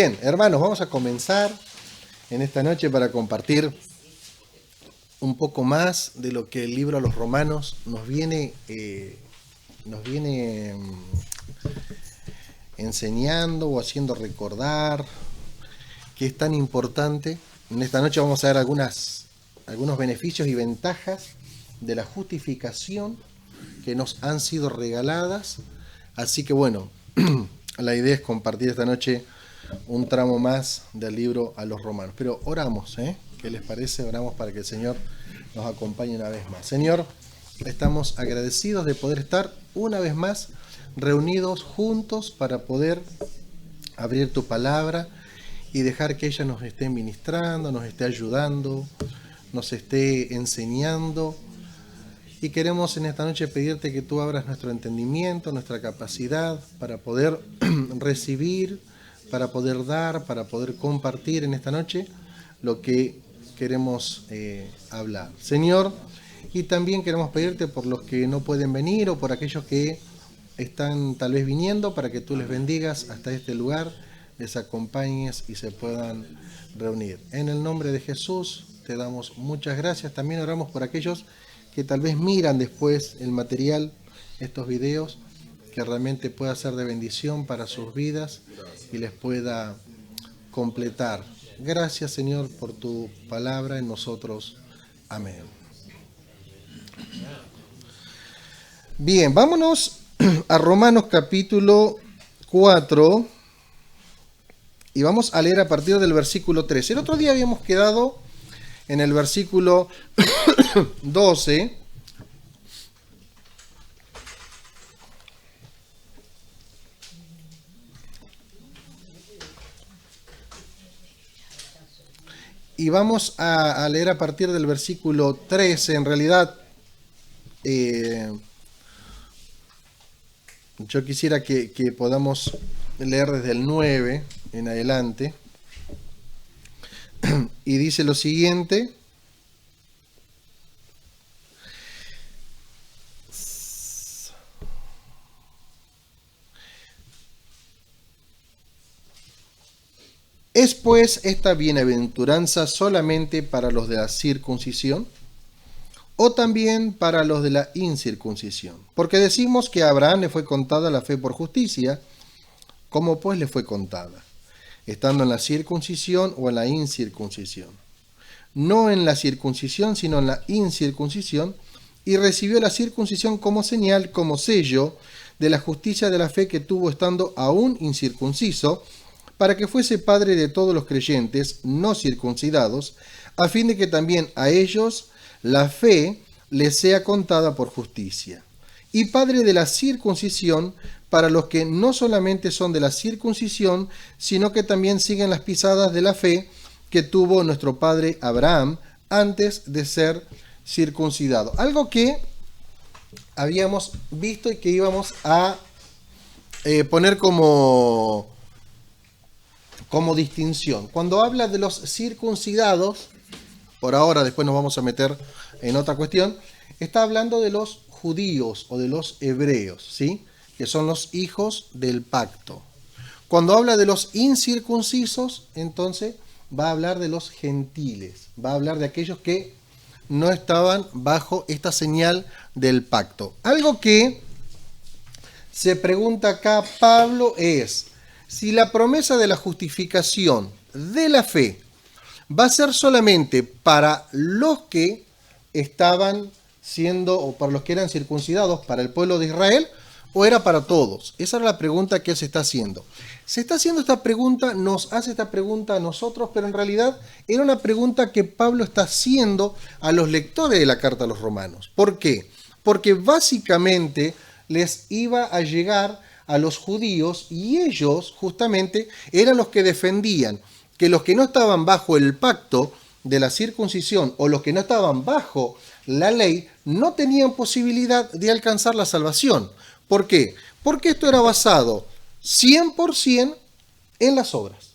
Bien, hermanos, vamos a comenzar en esta noche para compartir un poco más de lo que el libro a los Romanos nos viene enseñando o haciendo recordar, que es tan importante. En esta noche vamos a ver algunos beneficios y ventajas de la justificación que nos han sido regaladas. Así que bueno, la idea es compartir esta noche un tramo más del libro a los Romanos. Pero oramos, ¿qué les parece? Oramos para que el Señor nos acompañe una vez más. Señor, estamos agradecidos de poder estar una vez más reunidos juntos para poder abrir tu palabra y dejar que ella nos esté ministrando, nos esté ayudando, nos esté enseñando. Y queremos en esta noche pedirte que tú abras nuestro entendimiento, nuestra capacidad para poder recibir, para poder dar, para poder compartir en esta noche lo que queremos hablar. Señor, y también queremos pedirte por los que no pueden venir o por aquellos que están tal vez viniendo, para que tú les bendigas hasta este lugar, les acompañes y se puedan reunir. En el nombre de Jesús te damos muchas gracias. También oramos por aquellos que tal vez miran después el material, estos videos, que realmente pueda ser de bendición para sus vidas y les pueda completar. Gracias, Señor, por tu palabra en nosotros. Amén. Bien, vámonos a Romanos capítulo 4 y vamos a leer a partir del versículo 13. El otro día habíamos quedado en el versículo 12. Y vamos a leer a partir del versículo 13. En realidad, yo quisiera que podamos leer desde el 9 en adelante. Y dice lo siguiente. ¿Es pues esta bienaventuranza solamente para los de la circuncisión o también para los de la incircuncisión? Porque decimos que a Abraham le fue contada la fe por justicia, ¿cómo pues le fue contada? Estando en la circuncisión o en la incircuncisión. No en la circuncisión, sino en la incircuncisión, y recibió la circuncisión como señal, como sello de la justicia de la fe que tuvo estando aún incircunciso, para que fuese padre de todos los creyentes no circuncidados, a fin de que también a ellos la fe les sea contada por justicia. Y padre de la circuncisión para los que no solamente son de la circuncisión, sino que también siguen las pisadas de la fe que tuvo nuestro padre Abraham antes de ser circuncidado. Algo que habíamos visto y que íbamos a poner como distinción. Cuando habla de los circuncidados, por ahora, después nos vamos a meter en otra cuestión, está hablando de los judíos o de los hebreos, ¿sí? Que son los hijos del pacto. Cuando habla de los incircuncisos, entonces va a hablar de los gentiles, va a hablar de aquellos que no estaban bajo esta señal del pacto. Algo que se pregunta acá Pablo es: si la promesa de la justificación de la fe va a ser solamente para los que estaban siendo, o para los que eran circuncidados, para el pueblo de Israel, o era para todos. Esa era la pregunta que él se está haciendo. Se está haciendo esta pregunta, nos hace esta pregunta a nosotros, pero en realidad era una pregunta que Pablo está haciendo a los lectores de la carta a los romanos. ¿Por qué? Porque básicamente les iba a llegar a los judíos y ellos justamente eran los que defendían que los que no estaban bajo el pacto de la circuncisión o los que no estaban bajo la ley no tenían posibilidad de alcanzar la salvación. ¿Por qué? Porque esto era basado 100% en las obras.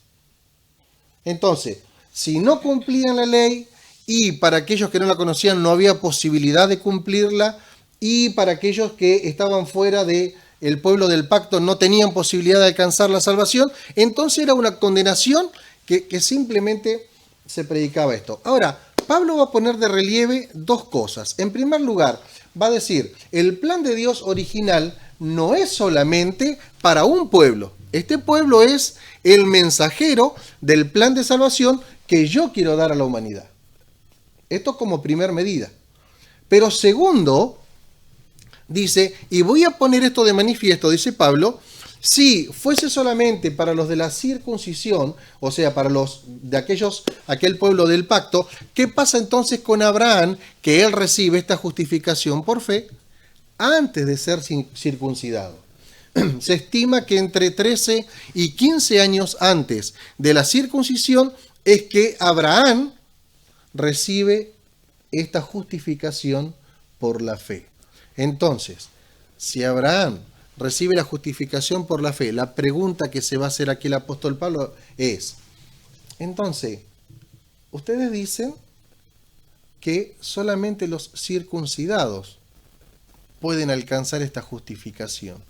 Entonces, si no cumplían la ley, y para aquellos que no la conocían no había posibilidad de cumplirla, y para aquellos que estaban fuera de el pueblo del pacto no tenían posibilidad de alcanzar la salvación, entonces era una condenación que simplemente se predicaba esto. Ahora, Pablo va a poner de relieve dos cosas. En primer lugar, va a decir, el plan de Dios original no es solamente para un pueblo. Este pueblo es el mensajero del plan de salvación que yo quiero dar a la humanidad. Esto como primer medida. Pero segundo, dice, y voy a poner esto de manifiesto, dice Pablo, si fuese solamente para los de la circuncisión, o sea, para los de aquel pueblo del pacto, ¿qué pasa entonces con Abraham, que él recibe esta justificación por fe antes de ser circuncidado? Se estima que entre 13 y 15 años antes de la circuncisión es que Abraham recibe esta justificación por la fe. Entonces, si Abraham recibe la justificación por la fe, la pregunta que se va a hacer aquí el apóstol Pablo es, entonces, ustedes dicen que solamente los circuncidados pueden alcanzar esta justificación.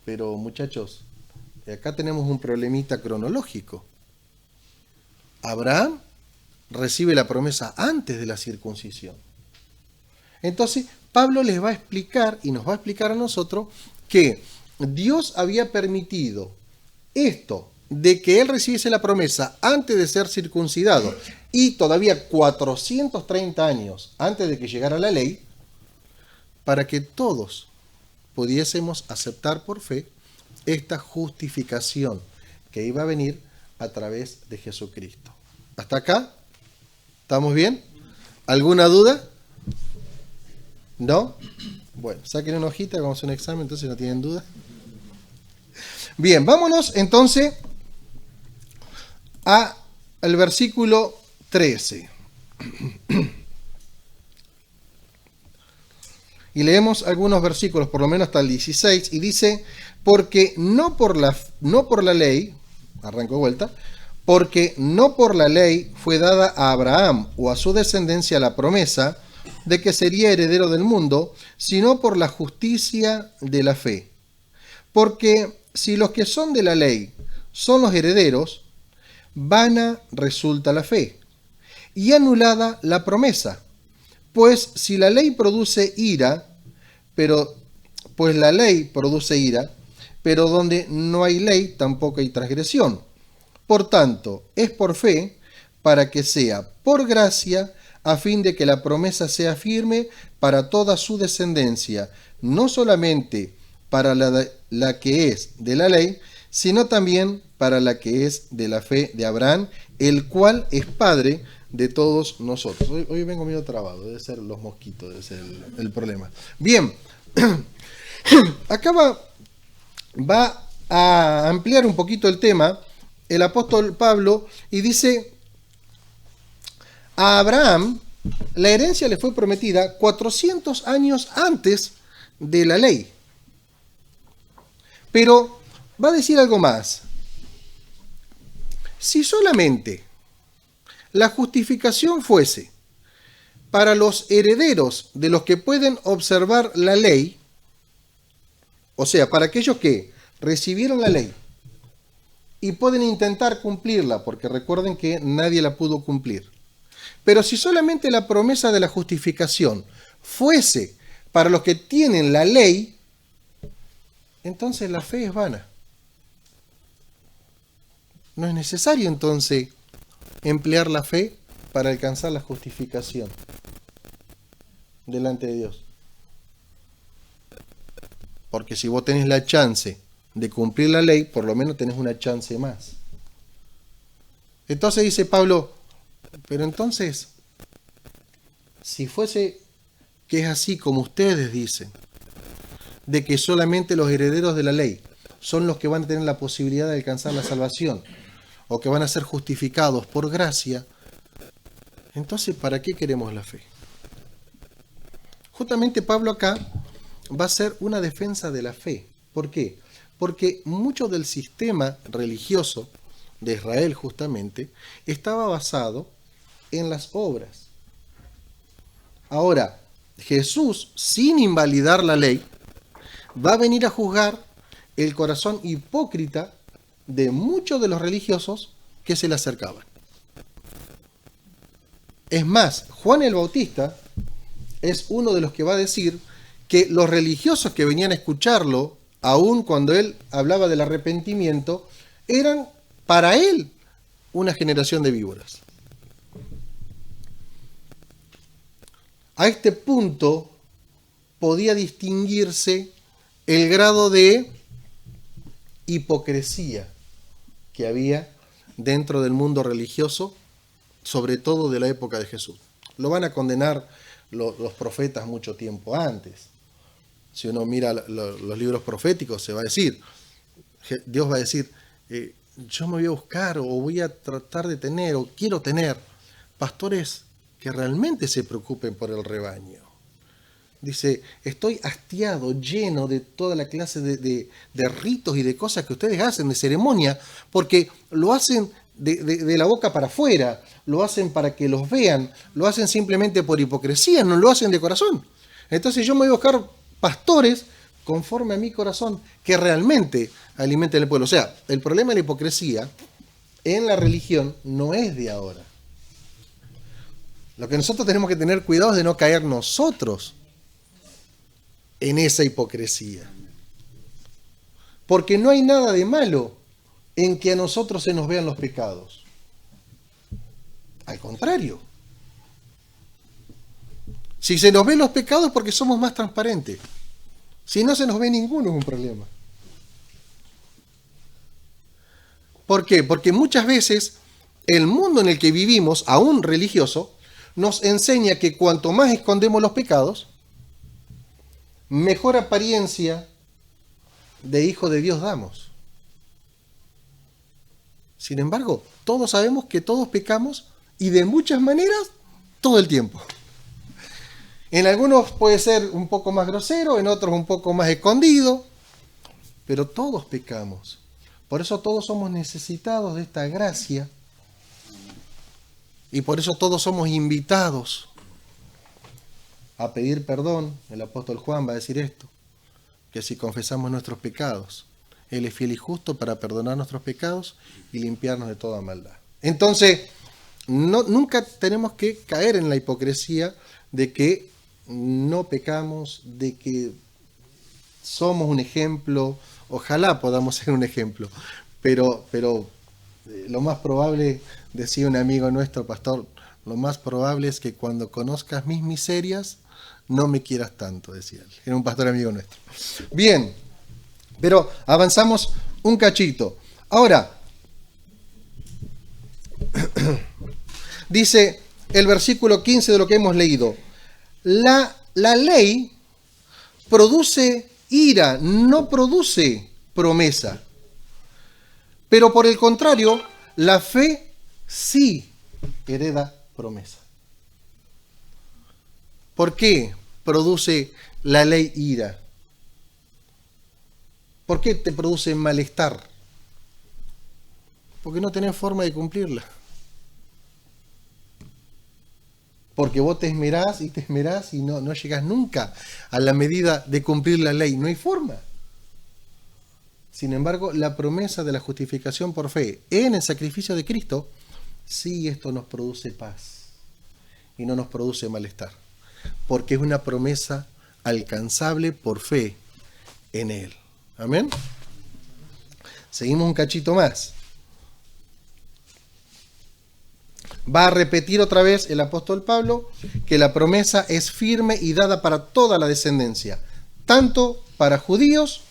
Pero muchachos, acá tenemos un problemita cronológico. Abraham recibe la promesa antes de la circuncisión. Entonces, Pablo les va a explicar y nos va a explicar a nosotros que Dios había permitido esto de que él recibiese la promesa antes de ser circuncidado y todavía 430 años antes de que llegara la ley, para que todos pudiésemos aceptar por fe esta justificación que iba a venir a través de Jesucristo. ¿Hasta acá? ¿Estamos bien? ¿Alguna duda? ¿No? Bueno, saquen una hojita, vamos a hacer un examen, entonces no tienen duda. Bien, vámonos entonces al versículo 13. Y leemos algunos versículos, por lo menos hasta el 16, y dice, porque no por la ley, arranco de vuelta, porque no por la ley fue dada a Abraham o a su descendencia la promesa de que sería heredero del mundo, sino por la justicia de la fe. Porque si los que son de la ley son los herederos, vana resulta la fe, y anulada la promesa. Pues si la ley produce ira, pero donde no hay ley tampoco hay transgresión. Por tanto, es por fe, para que sea por gracia, a fin de que la promesa sea firme para toda su descendencia, no solamente para la que es de la ley, sino también para la que es de la fe de Abraham, el cual es padre de todos nosotros. Hoy vengo medio trabado, debe ser los mosquitos, debe ser el problema. Bien, acá va a ampliar un poquito el tema el apóstol Pablo y dice, a Abraham la herencia le fue prometida 400 años antes de la ley. Pero va a decir algo más. Si solamente la justificación fuese para los herederos de los que pueden observar la ley, o sea, para aquellos que recibieron la ley y pueden intentar cumplirla, porque recuerden que nadie la pudo cumplir. Pero si solamente la promesa de la justificación fuese para los que tienen la ley, entonces la fe es vana. No es necesario entonces emplear la fe para alcanzar la justificación delante de Dios. Porque si vos tenés la chance de cumplir la ley, por lo menos tenés una chance más. Entonces dice Pablo, pero entonces, si fuese que es así como ustedes dicen, de que solamente los herederos de la ley son los que van a tener la posibilidad de alcanzar la salvación, o que van a ser justificados por gracia, entonces, ¿para qué queremos la fe? Justamente Pablo acá va a hacer una defensa de la fe. ¿Por qué? Porque mucho del sistema religioso de Israel justamente estaba basado en las obras. Ahora, Jesús, sin invalidar la ley, va a venir a juzgar el corazón hipócrita de muchos de los religiosos que se le acercaban. Es más, Juan el Bautista es uno de los que va a decir que los religiosos que venían a escucharlo, aun cuando él hablaba del arrepentimiento, eran para él una generación de víboras. A este punto podía distinguirse el grado de hipocresía que había dentro del mundo religioso, sobre todo de la época de Jesús. Lo van a condenar los profetas mucho tiempo antes. Si uno mira los libros proféticos, se va a decir, Dios va a decir, yo me voy a buscar o voy a tratar de tener o quiero tener pastores que realmente se preocupen por el rebaño. Dice, estoy hastiado, lleno de toda la clase de ritos y de cosas que ustedes hacen, de ceremonia, porque lo hacen de la boca para afuera, lo hacen para que los vean, lo hacen simplemente por hipocresía, no lo hacen de corazón. Entonces yo me voy a buscar pastores conforme a mi corazón, que realmente alimenten el pueblo. O sea, el problema de la hipocresía en la religión no es de ahora. Lo que nosotros tenemos que tener cuidado es de no caer nosotros en esa hipocresía. Porque no hay nada de malo en que a nosotros se nos vean los pecados. Al contrario. Si se nos ven los pecados es porque somos más transparentes. Si no se nos ve ninguno es un problema. ¿Por qué? Porque muchas veces el mundo en el que vivimos, aún religioso, nos enseña que cuanto más escondemos los pecados, mejor apariencia de hijo de Dios damos. Sin embargo, todos sabemos que todos pecamos y de muchas maneras todo el tiempo. En algunos puede ser un poco más grosero, en otros un poco más escondido, pero todos pecamos. Por eso todos somos necesitados de esta gracia y por eso todos somos invitados a pedir perdón. El apóstol Juan va a decir esto, que si confesamos nuestros pecados, Él es fiel y justo para perdonar nuestros pecados y limpiarnos de toda maldad. Entonces, nunca tenemos que caer en la hipocresía de que no pecamos, de que somos un ejemplo. Ojalá podamos ser un ejemplo, pero lo más probable, decía un amigo nuestro, pastor, lo más probable es que cuando conozcas mis miserias, no me quieras tanto, decía él. Era un pastor amigo nuestro. Bien, pero avanzamos un cachito. Ahora, dice el versículo 15 de lo que hemos leído, la ley produce ira, no produce promesa. Pero por el contrario, la fe sí hereda promesa. ¿Por qué produce la ley ira? ¿Por qué te produce malestar? Porque no tenés forma de cumplirla. Porque vos te esmerás y no llegás nunca a la medida de cumplir la ley. No hay forma. Sin embargo, la promesa de la justificación por fe en el sacrificio de Cristo, sí, esto nos produce paz y no nos produce malestar. Porque es una promesa alcanzable por fe en Él. Amén. Seguimos un cachito más. Va a repetir otra vez el apóstol Pablo que la promesa es firme y dada para toda la descendencia, tanto para judíos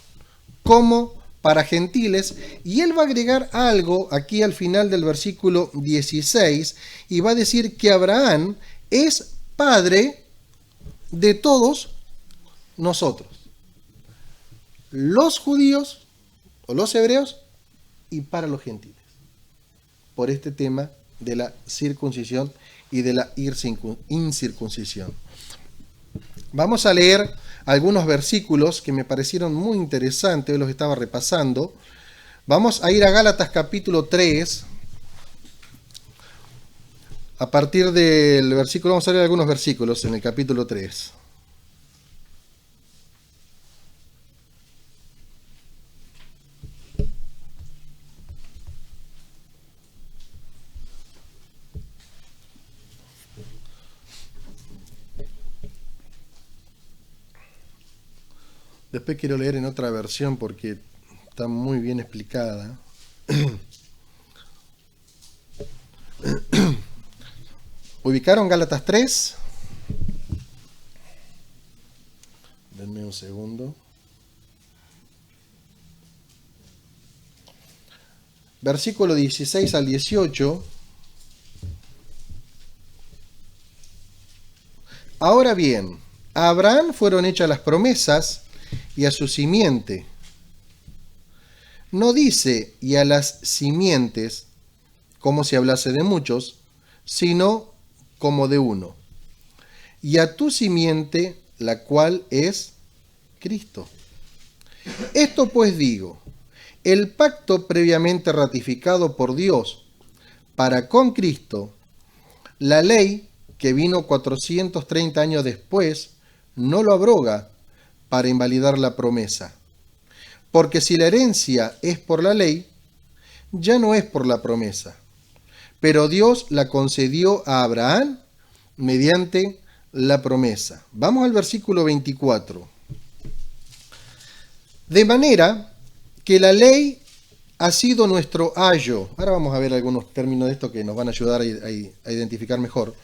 como para gentiles, y él va a agregar algo aquí al final del versículo 16 y va a decir que Abraham es padre de todos nosotros, los judíos o los hebreos y para los gentiles, por este tema de la circuncisión y de la incircuncisión. Vamos a leer algunos versículos que me parecieron muy interesantes, los estaba repasando. Vamos a ir a Gálatas capítulo 3. A partir del versículo, vamos a leer algunos versículos en el capítulo 3. Después quiero leer en otra versión porque está muy bien explicada. ¿Ubicaron Gálatas 3? Denme un segundo. Versículo 16 al 18. Ahora bien, a Abraham fueron hechas las promesas y a su simiente. No dice y a las simientes como si hablase de muchos, sino como de uno. Y a tu simiente, la cual es Cristo. Esto pues digo, el pacto previamente ratificado por Dios para con Cristo, la ley que vino 430 años después, no lo abroga para invalidar la promesa. Porque si la herencia es por la ley, ya no es por la promesa. Pero Dios la concedió a Abraham mediante la promesa. Vamos al versículo 24. De manera que la ley ha sido nuestro ayo. Ahora vamos a ver algunos términos de esto que nos van a ayudar a identificar mejor.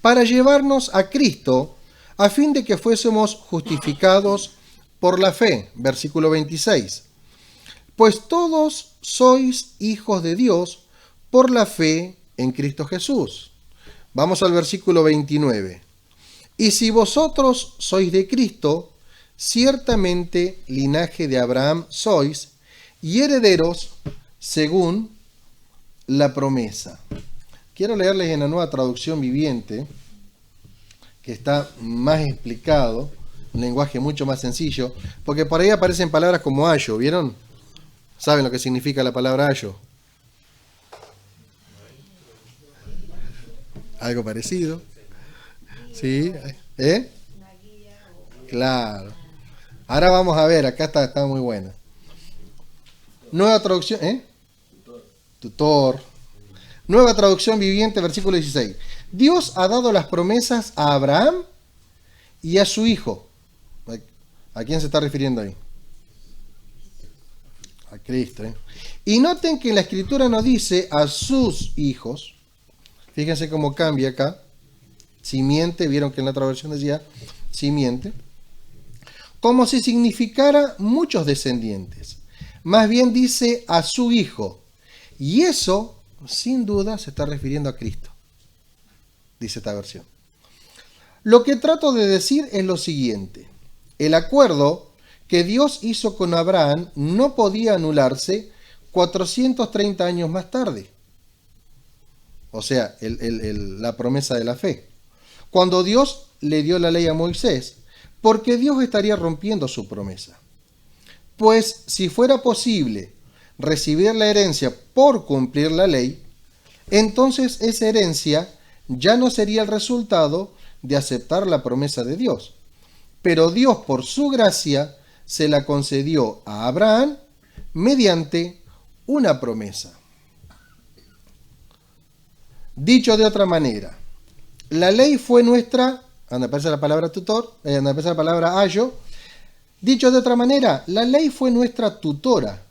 Para llevarnos a Cristo, a fin de que fuésemos justificados por la fe. Versículo 26. Pues todos sois hijos de Dios por la fe en Cristo Jesús. Vamos al versículo 29. Y si vosotros sois de Cristo, ciertamente linaje de Abraham sois, y herederos según la promesa. Quiero leerles en la Nueva Traducción Viviente, que está más explicado, un lenguaje mucho más sencillo, porque por ahí aparecen palabras como ayo, ¿vieron? ¿Saben lo que significa la palabra ayo? Algo parecido. ¿Sí? ¿Eh? Claro. Ahora vamos a ver, acá está muy buena. Nueva traducción, Tutor. Nueva traducción viviente, versículo 16. Dios ha dado las promesas a Abraham y a su hijo. ¿A quién se está refiriendo ahí? A Cristo. Y noten que en la escritura nos dice a sus hijos. Fíjense cómo cambia acá. Simiente, vieron que en la otra versión decía simiente. Como si significara muchos descendientes. Más bien dice a su hijo. Y eso, sin duda, se está refiriendo a Cristo. Dice esta versión. Lo que trato de decir es lo siguiente. El acuerdo que Dios hizo con Abraham no podía anularse 430 años más tarde. O sea, la promesa de la fe. Cuando Dios le dio la ley a Moisés, porque Dios estaría rompiendo su promesa. Pues si fuera posible recibir la herencia por cumplir la ley, entonces esa herencia ya no sería el resultado de aceptar la promesa de Dios. Pero Dios, por su gracia, se la concedió a Abraham mediante una promesa. Dicho de otra manera, la ley fue nuestra, donde aparece la palabra tutor, donde aparece la palabra ayo. Dicho de otra manera, la ley fue nuestra tutora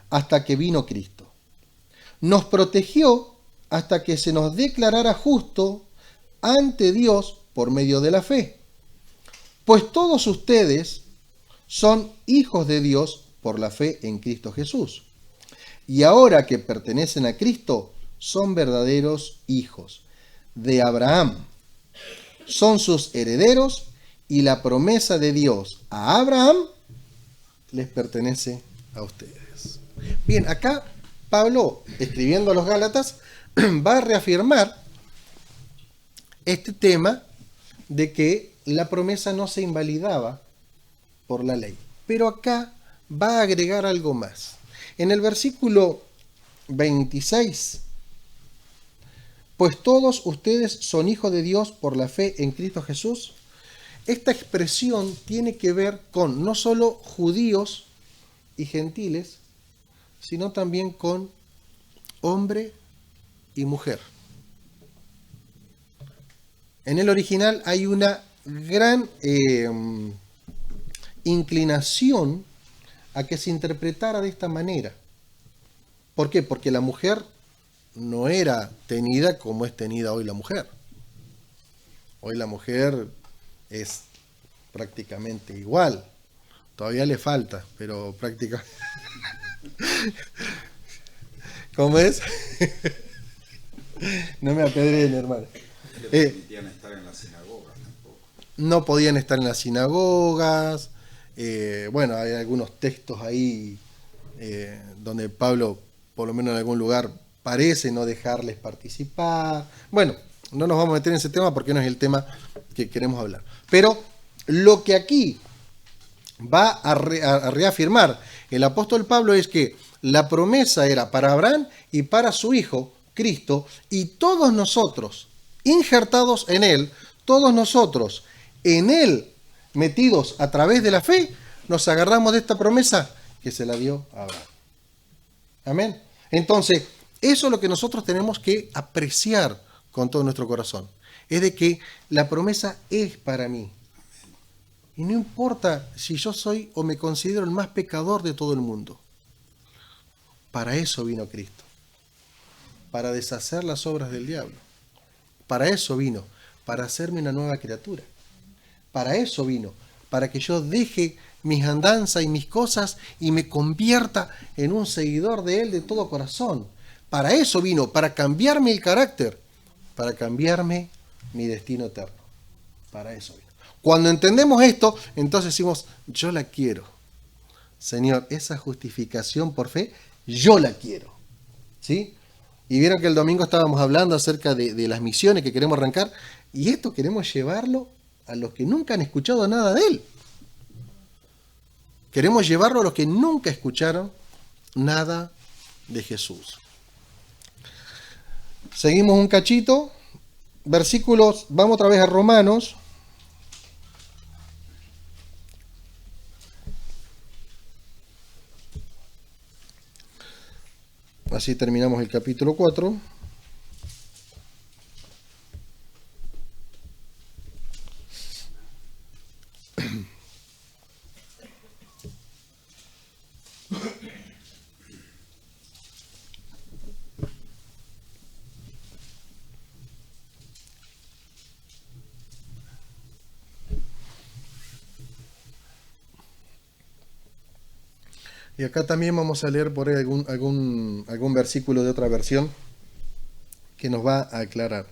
hasta que vino Cristo. Nos protegió hasta que se nos declarara justo ante Dios por medio de la fe. Pues todos ustedes son hijos de Dios por la fe en Cristo Jesús. Y ahora que pertenecen a Cristo, son verdaderos hijos de Abraham. Son sus herederos y la promesa de Dios a Abraham les pertenece a ustedes. Bien, acá Pablo, escribiendo a los Gálatas, va a reafirmar este tema de que la promesa no se invalidaba por la ley. Pero acá va a agregar algo más. En el versículo 26, pues todos ustedes son hijos de Dios por la fe en Cristo Jesús. Esta expresión tiene que ver con no solo judíos y gentiles, sino también con hombre y mujer. En el original hay una gran inclinación a que se interpretara de esta manera. ¿Por qué? Porque la mujer no era tenida como es tenida hoy la mujer. Hoy la mujer es prácticamente igual. Todavía le falta, pero prácticamente... ¿Cómo es? No me apedreen, hermano. No le permitían estar en las sinagogas tampoco. No podían estar en las sinagogas. Bueno, hay algunos textos ahí donde Pablo, por lo menos en algún lugar, parece no dejarles participar. Bueno, no nos vamos a meter en ese tema porque no es el tema que queremos hablar. Pero lo que aquí va a reafirmar el apóstol Pablo es que la promesa era para Abraham y para su hijo, Cristo, y todos nosotros, injertados en él, todos nosotros en él, metidos a través de la fe, nos agarramos de esta promesa que se la dio a Abraham. Amén. Entonces, eso es lo que nosotros tenemos que apreciar con todo nuestro corazón. Es de que la promesa es para mí. Y no importa si yo soy o me considero el más pecador de todo el mundo. Para eso vino Cristo. Para deshacer las obras del diablo. Para eso vino. Para hacerme una nueva criatura. Para eso vino. Para que yo deje mis andanzas y mis cosas y me convierta en un seguidor de Él de todo corazón. Para eso vino. Para cambiarme el carácter. Para cambiarme mi destino eterno. Para eso vino. Cuando entendemos esto, entonces decimos, yo la quiero. Señor, esa justificación por fe, yo la quiero. ¿Sí? Y vieron que el domingo estábamos hablando acerca de las misiones que queremos arrancar, y esto queremos llevarlo a los que nunca han escuchado nada de Él. Queremos llevarlo a los que nunca escucharon nada de Jesús. Seguimos un cachito. Versículos, vamos otra vez a Romanos. Así terminamos el capítulo 4. Y acá también vamos a leer por ahí algún versículo de otra versión que nos va a aclarar.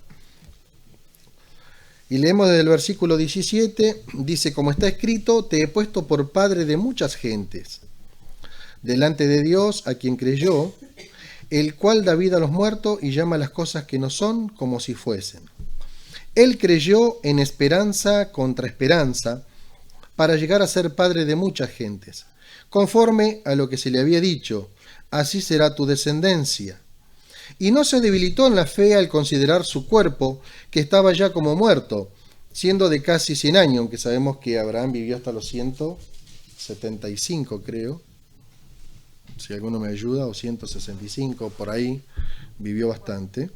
Y leemos desde el versículo 17, dice, como está escrito, te he puesto por padre de muchas gentes, delante de Dios a quien creyó, el cual da vida a los muertos y llama las cosas que no son como si fuesen. Él creyó en esperanza contra esperanza, para llegar a ser padre de muchas gentes, conforme a lo que se le había dicho, así será tu descendencia. Y no se debilitó en la fe al considerar su cuerpo, que estaba ya como muerto, siendo de casi 100 años, aunque sabemos que Abraham vivió hasta los 175, creo. Si alguno me ayuda, o 165, por ahí, vivió bastante.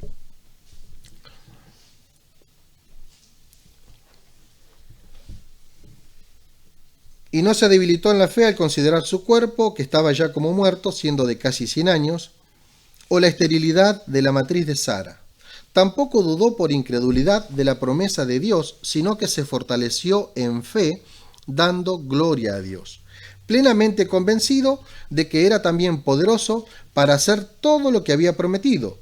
Y no se debilitó en la fe al considerar su cuerpo, que estaba ya como muerto, siendo de casi 100 años, o la esterilidad de la matriz de Sara. Tampoco dudó por incredulidad de la promesa de Dios, sino que se fortaleció en fe, dando gloria a Dios, plenamente convencido de que era también poderoso para hacer todo lo que había prometido,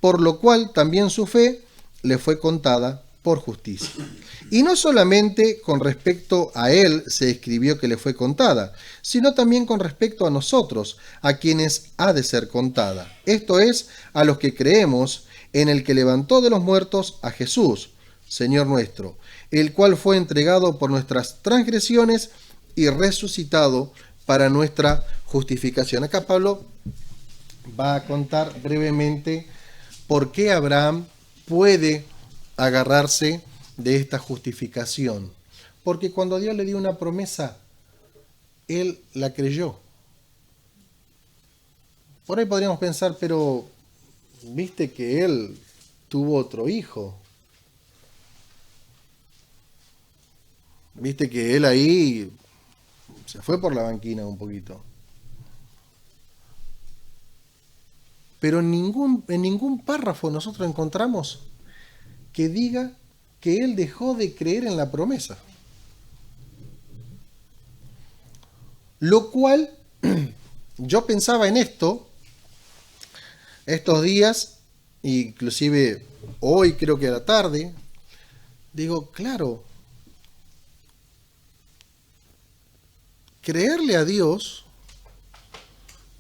por lo cual también su fe le fue contada por justicia. Y no solamente con respecto a él se escribió que le fue contada, sino también con respecto a nosotros, a quienes ha de ser contada. Esto es, a los que creemos en el que levantó de los muertos a Jesús, Señor nuestro, el cual fue entregado por nuestras transgresiones y resucitado para nuestra justificación. Acá Pablo va a contar brevemente por qué Abraham puede agarrarse de esta justificación. Porque cuando Dios le dio una promesa, él la creyó. Por ahí podríamos pensar, pero viste que él tuvo otro hijo. Viste que él ahí Se fue por la banquina un poquito. Pero en ningún párrafo nosotros encontramos que diga que él dejó de creer en la promesa. Lo cual, yo pensaba en esto, estos días, inclusive hoy creo que a la tarde, digo, claro, creerle a Dios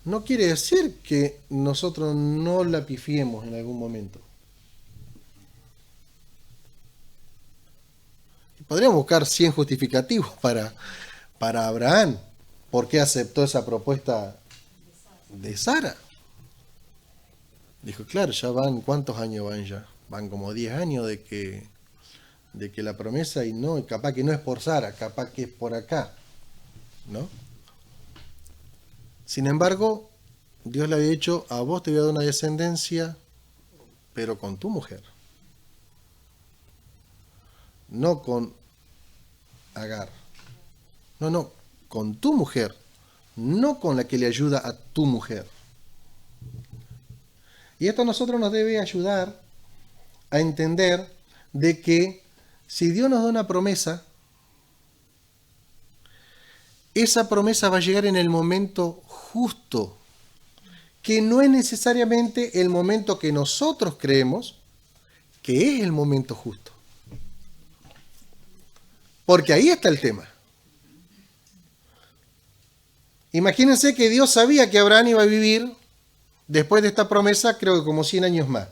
no quiere decir que nosotros no la pifiemos en algún momento. Podríamos buscar 100 justificativos para Abraham. ¿Por qué aceptó esa propuesta de Sara? Dijo, claro, ya van, ¿cuántos años van ya? Van como 10 años de que la promesa, y no, capaz que no es por Sara, capaz que es por acá, ¿no? Sin embargo, Dios le había dicho, a vos te voy a dar una descendencia, pero con tu mujer. No con Agar. No, con tu mujer. No con la que le ayuda a tu mujer. Y esto a nosotros nos debe ayudar a entender de que si Dios nos da una promesa, esa promesa va a llegar en el momento justo, que no es necesariamente el momento que nosotros creemos que es el momento justo. Porque ahí está el tema. Imagínense que Dios sabía que Abraham iba a vivir, después de esta promesa, creo que como 100 años más.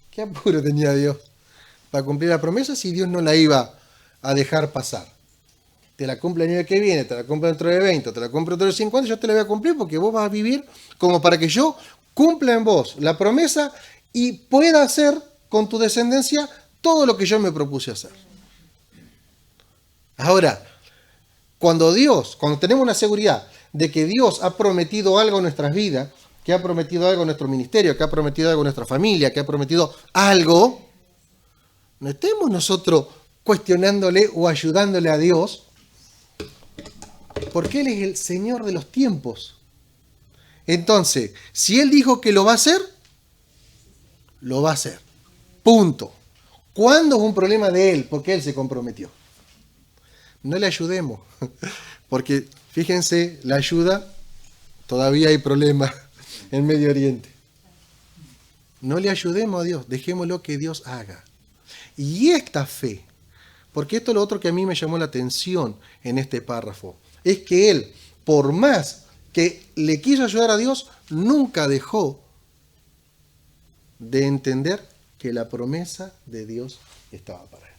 ¿Qué apuro tenía Dios para cumplir la promesa si Dios no la iba a dejar pasar? Te la cumple el año que viene, te la cumple dentro de 20, te la cumple dentro de 50, yo te la voy a cumplir porque vos vas a vivir como para que yo cumpla en vos la promesa y pueda hacer con tu descendencia todo lo que yo me propuse hacer. Ahora, cuando tenemos una seguridad de que Dios ha prometido algo en nuestras vidas, que ha prometido algo en nuestro ministerio, que ha prometido algo en nuestra familia, que ha prometido algo, no estemos nosotros cuestionándole o ayudándole a Dios, porque Él es el Señor de los tiempos. Entonces, si Él dijo que lo va a hacer, lo va a hacer. Punto. ¿Cuándo es un problema de Él? Porque Él se comprometió. No le ayudemos, porque fíjense, la ayuda, todavía hay problemas en Medio Oriente. No le ayudemos a Dios, dejémoslo que Dios haga. Y esta fe, porque esto es lo otro que a mí me llamó la atención en este párrafo, es que él, por más que le quiso ayudar a Dios, nunca dejó de entender que la promesa de Dios estaba para él.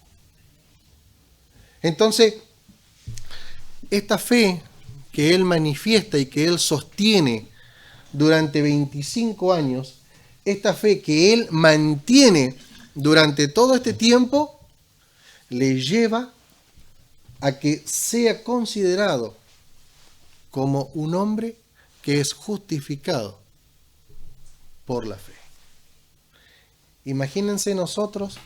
Entonces, esta fe que él manifiesta y que él sostiene durante 25 años, esta fe que él mantiene durante todo este tiempo, le lleva a que sea considerado como un hombre que es justificado por la fe. Imagínense nosotros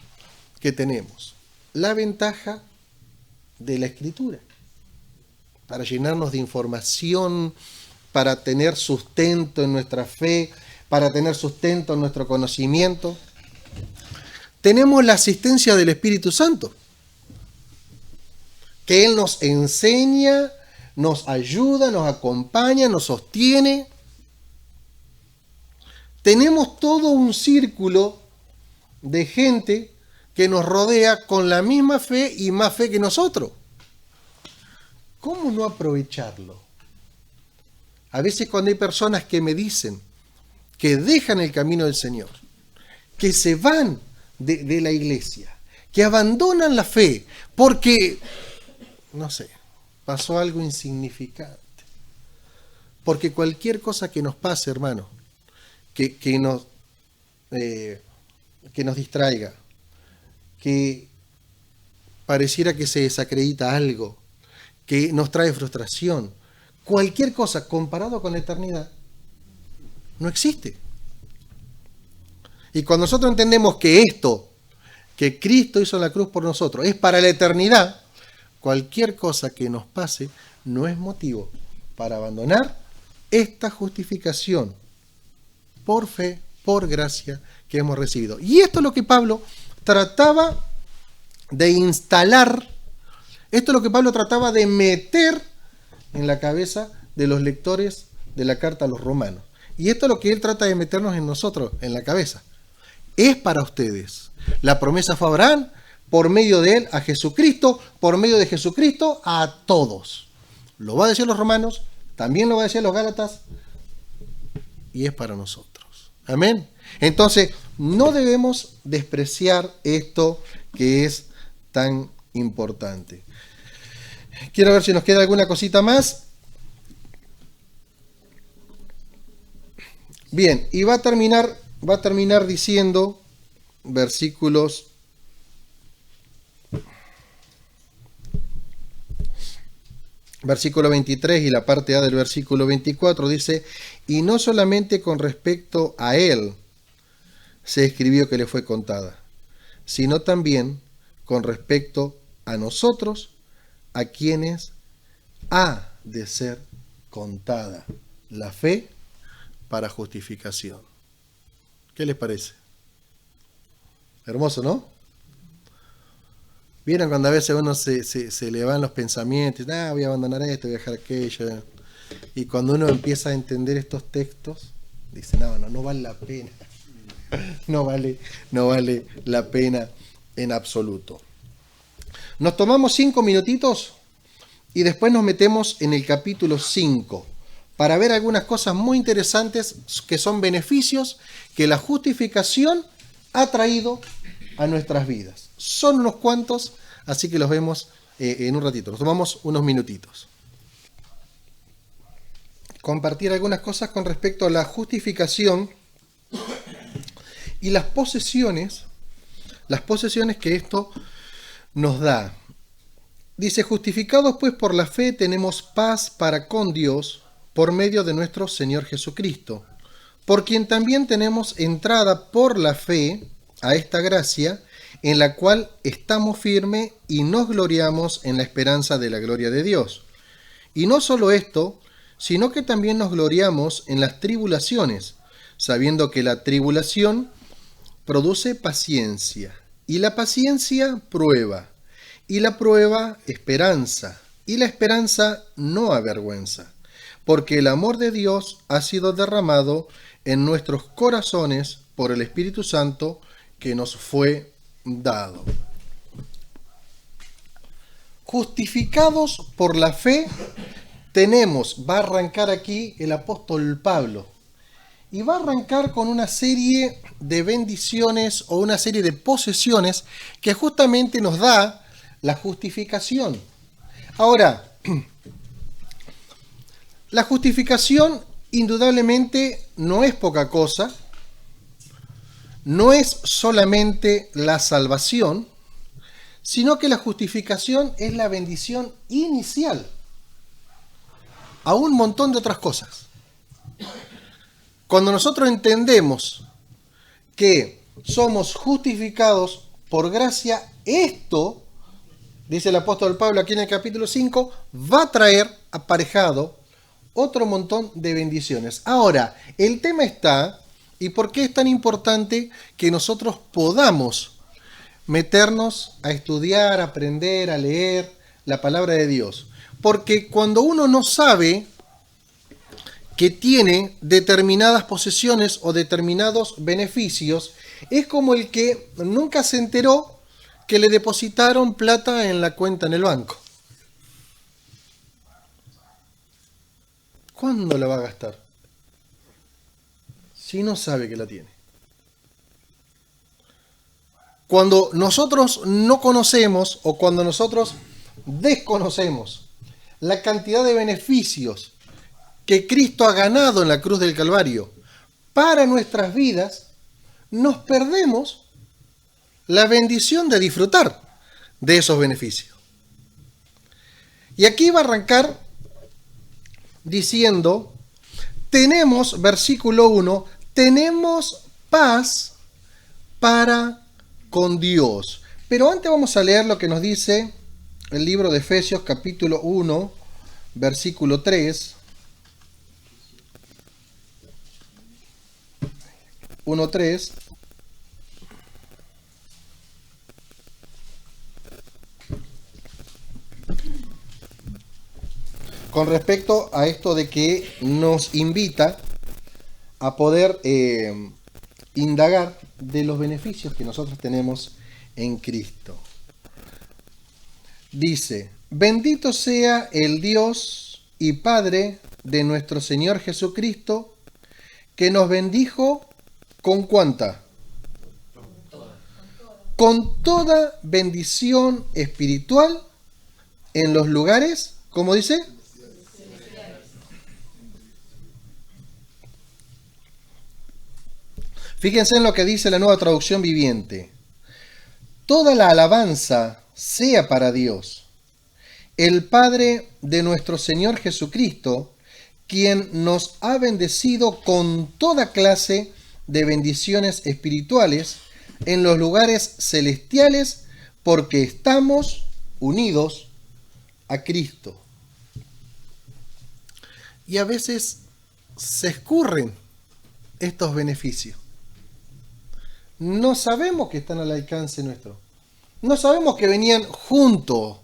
que tenemos la ventaja de la Escritura para llenarnos de información, para tener sustento en nuestra fe, para tener sustento en nuestro conocimiento. Tenemos la asistencia del Espíritu Santo, que Él nos enseña, nos ayuda, nos acompaña, nos sostiene. Tenemos todo un círculo de gente que nos rodea con la misma fe y más fe que nosotros. ¿Cómo no aprovecharlo? A veces cuando hay personas que me dicen que dejan el camino del Señor, que se van de la iglesia, que abandonan la fe porque, no sé, pasó algo insignificante. Porque cualquier cosa que nos pase, hermano, que nos distraiga, que pareciera que se desacredita algo, que nos trae frustración, cualquier cosa comparado con la eternidad, no existe. Y cuando nosotros entendemos que esto, que Cristo hizo en la cruz por nosotros, es para la eternidad, cualquier cosa que nos pase no es motivo para abandonar esta justificación por fe, por gracia que hemos recibido. Y esto es lo que Pablo trataba de instalar, esto es lo que Pablo trataba de meter en la cabeza de los lectores de la carta a los romanos. Y esto es lo que él trata de meternos en nosotros, en la cabeza. Es para ustedes. La promesa fue a Abraham, por medio de él a Jesucristo, por medio de Jesucristo a todos. Lo va a decir los romanos, también lo va a decir los gálatas, y es para nosotros. Amén. Entonces, no debemos despreciar esto que es tan importante. Quiero ver si nos queda alguna cosita más. Bien, y va a terminar diciendo versículo 23 y la parte A del versículo 24 dice: y no solamente con respecto a él se escribió que le fue contada, sino también con respecto a nosotros, a quienes ha de ser contada la fe para justificación. ¿Qué les parece? Hermoso, ¿no? ¿Vieron cuando a veces uno se le van los pensamientos? Voy a abandonar esto, voy a dejar aquello. Y cuando uno empieza a entender estos textos, dice, no vale la pena. No vale la pena en absoluto. Nos tomamos 5 minutitos y después nos metemos en el capítulo 5 para ver algunas cosas muy interesantes que son beneficios que la justificación ha traído a nuestras vidas. Son unos cuantos, así que los vemos en un ratito. Nos tomamos unos minutitos. Compartir algunas cosas con respecto a la justificación y las posesiones que esto nos da. Dice: justificados pues por la fe tenemos paz para con Dios por medio de nuestro Señor Jesucristo, por quien también tenemos entrada por la fe a esta gracia, en la cual estamos firmes y nos gloriamos en la esperanza de la gloria de Dios. Y no solo esto, sino que también nos gloriamos en las tribulaciones, sabiendo que la tribulación produce paciencia, y la paciencia prueba, y la prueba esperanza, y la esperanza no avergüenza, porque el amor de Dios ha sido derramado en nuestros corazones por el Espíritu Santo que nos fue dado. Justificados por la fe va a arrancar aquí el apóstol Pablo, y va a arrancar con una serie de bendiciones o una serie de posesiones que justamente nos da la justificación. Ahora, la justificación indudablemente no es poca cosa, no es solamente la salvación, sino que la justificación es la bendición inicial a un montón de otras cosas. Cuando nosotros entendemos que somos justificados por gracia, esto, dice el apóstol Pablo aquí en el capítulo 5, va a traer aparejado otro montón de bendiciones. Ahora, el tema está, ¿y por qué es tan importante que nosotros podamos meternos a estudiar, a aprender, a leer la palabra de Dios? Porque cuando uno no sabe que tiene determinadas posesiones o determinados beneficios, es como el que nunca se enteró que le depositaron plata en la cuenta en el banco. ¿Cuándo la va a gastar? Si no sabe que la tiene. Cuando nosotros no conocemos o cuando nosotros desconocemos la cantidad de beneficios que Cristo ha ganado en la cruz del Calvario para nuestras vidas, nos perdemos la bendición de disfrutar de esos beneficios. Y aquí va a arrancar diciendo, tenemos, versículo 1, tenemos paz para con Dios. Pero antes vamos a leer lo que nos dice el libro de Efesios capítulo 1, versículo 3, 1:3, con respecto a esto de que nos invita a poder indagar de los beneficios que nosotros tenemos en Cristo. Dice: bendito sea el Dios y Padre de nuestro Señor Jesucristo, que nos bendijo ¿con cuánta? Con toda bendición espiritual en los lugares, ¿cómo dice? Fíjense en lo que dice la Nueva Traducción Viviente. Toda la alabanza sea para Dios, el Padre de nuestro Señor Jesucristo, quien nos ha bendecido con toda clase de bendiciones espirituales en los lugares celestiales, porque estamos unidos a Cristo. Y a veces se escurren estos beneficios. No sabemos que están al alcance nuestro. No sabemos que venían junto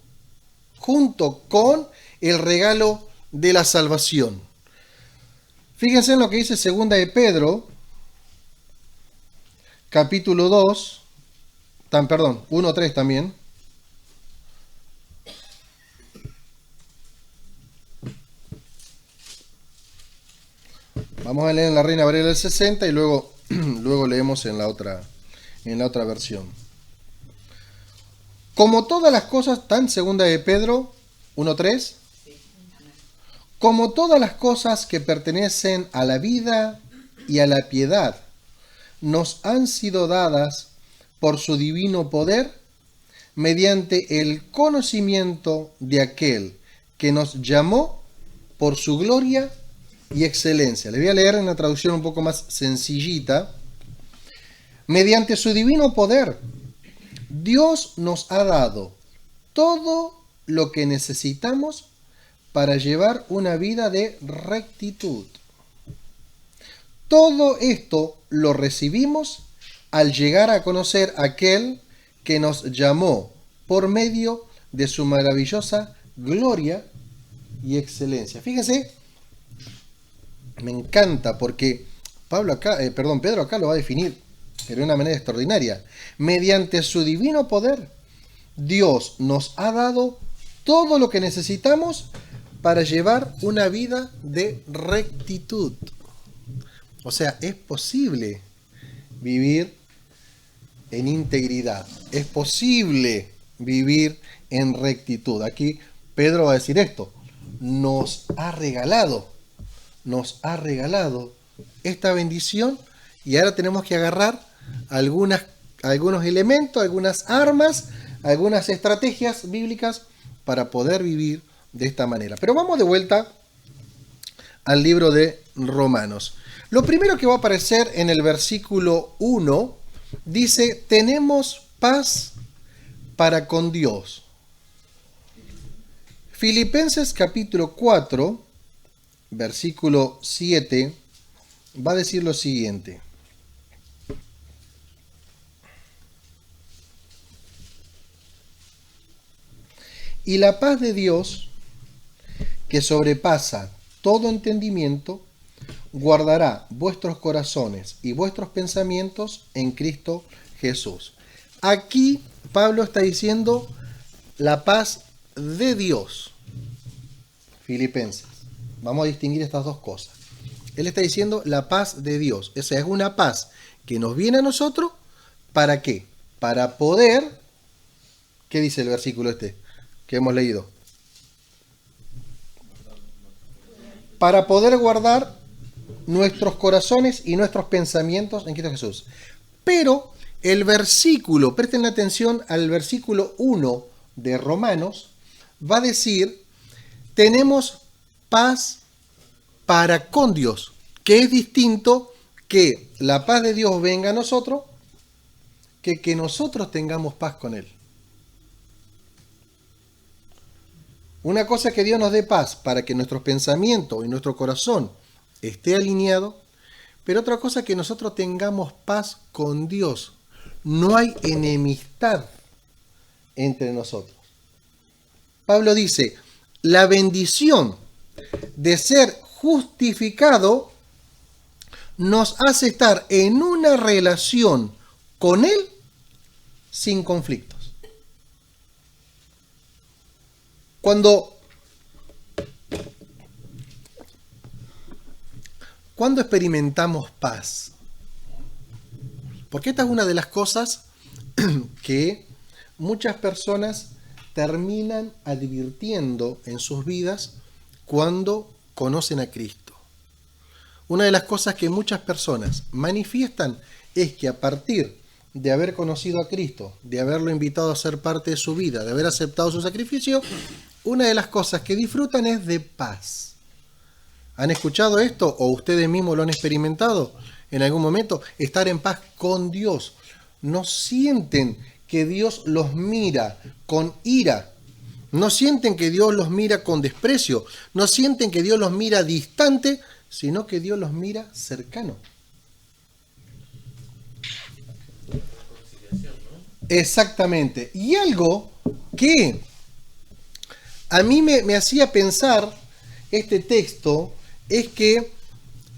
con el regalo de la salvación. Fíjense en lo que dice 2 de Pedro, capítulo 2, 1:3 también. Vamos a leer en la Reina Valera del 60 y luego leemos en la otra versión. Como todas las cosas, ¿están? 2 de Pedro 1:3. Como todas las cosas que pertenecen a la vida y a la piedad nos han sido dadas por su divino poder, mediante el conocimiento de aquel que nos llamó por su gloria y excelencia. Les voy a leer en una traducción un poco más sencillita. Mediante su divino poder, Dios nos ha dado todo lo que necesitamos para llevar una vida de rectitud. Todo esto lo recibimos al llegar a conocer a aquel que nos llamó por medio de su maravillosa gloria y excelencia. Fíjense, me encanta porque Pedro acá lo va a definir, pero de una manera extraordinaria. Mediante su divino poder, Dios nos ha dado todo lo que necesitamos para llevar una vida de rectitud. O sea, es posible vivir en integridad. Es posible vivir en rectitud. Aquí Pedro va a decir esto. Nos ha regalado esta bendición y ahora tenemos que agarrar algunos elementos, algunas armas, algunas estrategias bíblicas para poder vivir de esta manera. Pero vamos de vuelta al libro de Romanos. Lo primero que va a aparecer en el versículo 1 dice: tenemos paz para con Dios. Filipenses capítulo 4, versículo 7, va a decir lo siguiente. Y la paz de Dios, que sobrepasa todo entendimiento, guardará vuestros corazones y vuestros pensamientos en Cristo Jesús. Aquí Pablo está diciendo la paz de Dios. Filipenses. Vamos a distinguir estas dos cosas. Él está diciendo la paz de Dios. Esa es una paz que nos viene a nosotros. ¿Para qué? Para poder... ¿Qué dice el versículo que hemos leído? Para poder guardar nuestros corazones y nuestros pensamientos en Cristo Jesús. Pero el versículo, presten atención al versículo 1 de Romanos, va a decir, tenemos paz para con Dios, que es distinto que la paz de Dios venga a nosotros, que nosotros tengamos paz con Él. Una cosa es que Dios nos dé paz para que nuestros pensamientos y nuestro corazón esté alineado, pero otra cosa es que nosotros tengamos paz con Dios. No hay enemistad entre nosotros. Pablo dice, la bendición de ser justificado nos hace estar en una relación con Él sin conflictos. ¿Cuándo experimentamos paz? Porque esta es una de las cosas que muchas personas terminan advirtiendo en sus vidas cuando conocen a Cristo. Una de las cosas que muchas personas manifiestan es que a partir de haber conocido a Cristo, de haberlo invitado a ser parte de su vida, de haber aceptado su sacrificio, una de las cosas que disfrutan es de paz. ¿Han escuchado esto o ustedes mismos lo han experimentado en algún momento? Estar en paz con Dios. No sienten que Dios los mira con ira. No sienten que Dios los mira con desprecio. No sienten que Dios los mira distante, sino que Dios los mira cercano. Exactamente. Y algo que a mí me hacía pensar este texto es que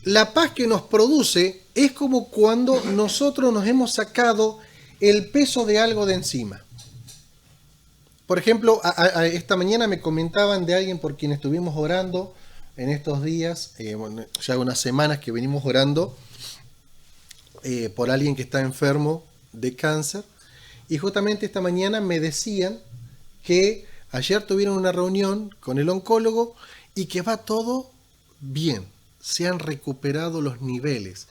la paz que nos produce es como cuando nosotros nos hemos sacado el peso de algo de encima. Por ejemplo, esta mañana me comentaban de alguien por quien estuvimos orando en estos días, ya unas semanas que venimos orando por alguien que está enfermo de cáncer, y justamente esta mañana me decían que ayer tuvieron una reunión con el oncólogo y que va todo bien, se han recuperado los niveles.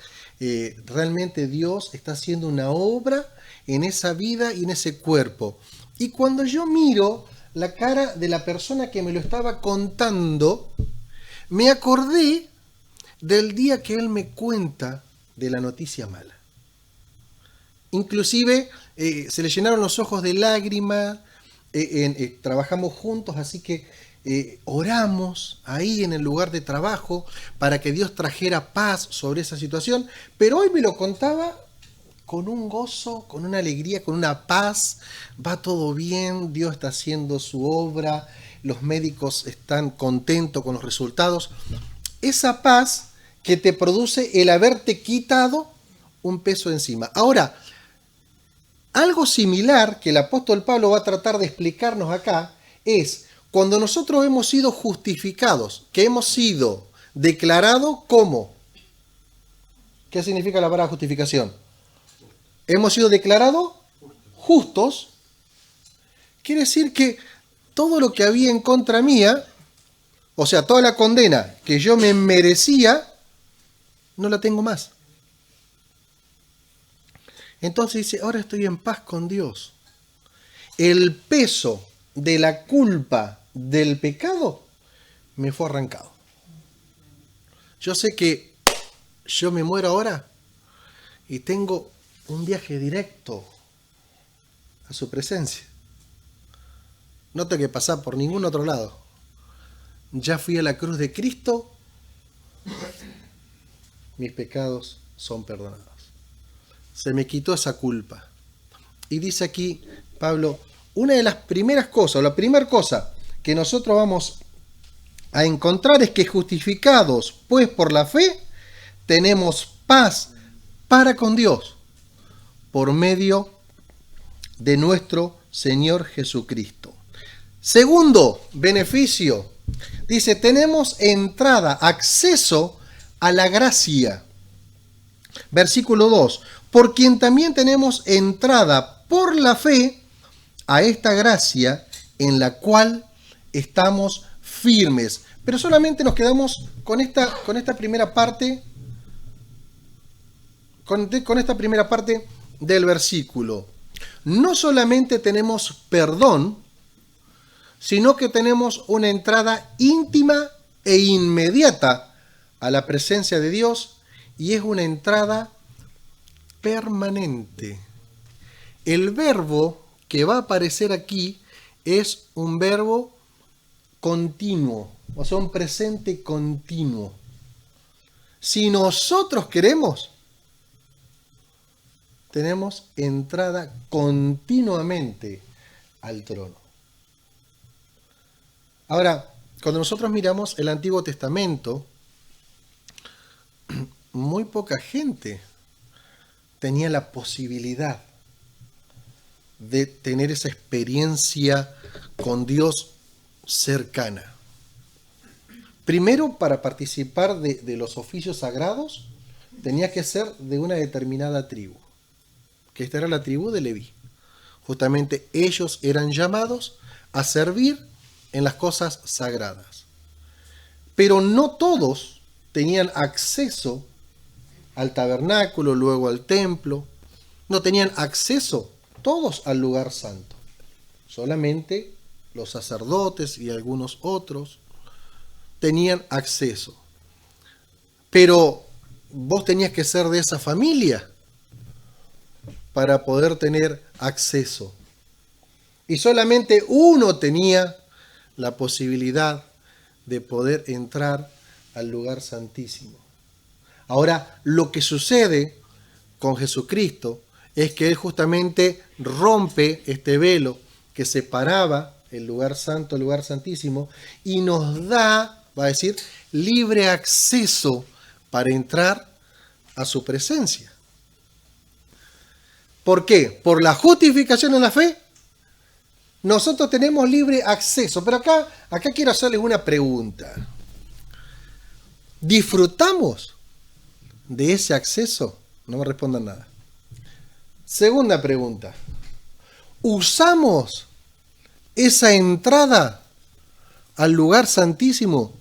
Realmente Dios está haciendo una obra en esa vida y en ese cuerpo. Y cuando yo miro la cara de la persona que me lo estaba contando, me acordé del día que él me cuenta de la noticia mala. Inclusive se le llenaron los ojos de lágrimas, trabajamos juntos, así que oramos ahí en el lugar de trabajo para que Dios trajera paz sobre esa situación, pero hoy me lo contaba con un gozo, con una alegría, con una paz. Va todo bien, Dios está haciendo su obra, los médicos están contentos con los resultados. Esa paz que te produce el haberte quitado un peso encima. Ahora, algo similar que el apóstol Pablo va a tratar de explicarnos acá es cuando nosotros hemos sido justificados, que hemos sido declarados como. ¿Qué significa la palabra justificación? Hemos sido declarados justos. Quiere decir que todo lo que había en contra mía, o sea, toda la condena que yo me merecía, no la tengo más. Entonces dice, ahora estoy en paz con Dios. El peso de la culpa del pecado me fue arrancado. Yo sé que yo me muero ahora y tengo un viaje directo a su presencia. No tengo que pasar por ningún otro lado. Ya fui a la cruz de Cristo, mis pecados son perdonados. Se me quitó esa culpa. Y dice aquí Pablo, una de las primeras cosas, o la primera cosa que nosotros vamos a encontrar es que justificados pues por la fe, tenemos paz para con Dios por medio de nuestro Señor Jesucristo. Segundo beneficio, dice, tenemos entrada, acceso a la gracia. Versículo 2, por quien también tenemos entrada por la fe a esta gracia en la cual estamos firmes. Pero solamente nos quedamos con esta primera parte, con esta primera parte del versículo. No solamente tenemos perdón, sino que tenemos una entrada íntima e inmediata a la presencia de Dios, y es una entrada permanente. El verbo que va a aparecer aquí es un verbo continuo, o sea, un presente continuo. Si nosotros queremos, tenemos entrada continuamente al trono. Ahora, cuando nosotros miramos el Antiguo Testamento, muy poca gente tenía la posibilidad de tener esa experiencia con Dios cercana. Primero, para participar de los oficios sagrados, tenía que ser de una determinada tribu, que esta era la tribu de Leví. Justamente ellos eran llamados a servir en las cosas sagradas. Pero no todos tenían acceso al tabernáculo, luego al templo. No tenían acceso todos al lugar santo. Solamente los sacerdotes y algunos otros tenían acceso. Pero vos tenías que ser de esa familia para poder tener acceso. Y solamente uno tenía la posibilidad de poder entrar al lugar santísimo. Ahora, lo que sucede con Jesucristo es que Él justamente rompe este velo que separaba el lugar santo, el lugar santísimo, y nos da, va a decir, libre acceso para entrar a su presencia. ¿Por qué? Por la justificación en la fe, nosotros tenemos libre acceso. Pero acá quiero hacerles una pregunta. ¿Disfrutamos de ese acceso? No me respondan nada. Segunda pregunta. ¿Usamos esa entrada al lugar santísimo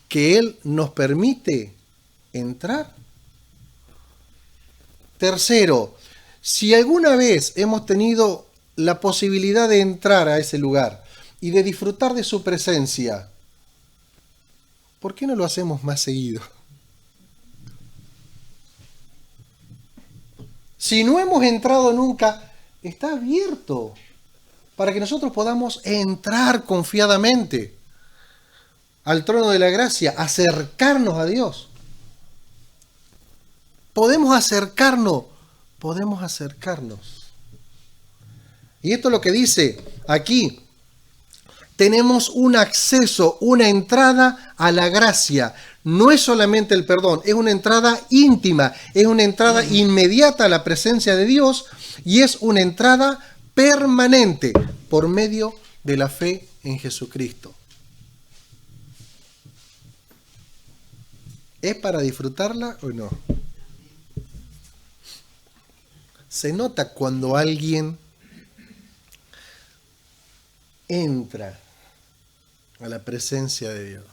que Él nos permite entrar? Tercero, si alguna vez hemos tenido la posibilidad de entrar a ese lugar y de disfrutar de su presencia, ¿por qué no lo hacemos más seguido? Si no hemos entrado nunca, está abierto para que nosotros podamos entrar confiadamente al trono de la gracia, acercarnos a Dios. Podemos acercarnos. Y esto es lo que dice aquí. Tenemos un acceso, una entrada a la gracia. No es solamente el perdón, es una entrada íntima, es una entrada inmediata a la presencia de Dios y es una entrada permanente por medio de la fe en Jesucristo. ¿Es para disfrutarla o no? Se nota cuando alguien entra a la presencia de Dios.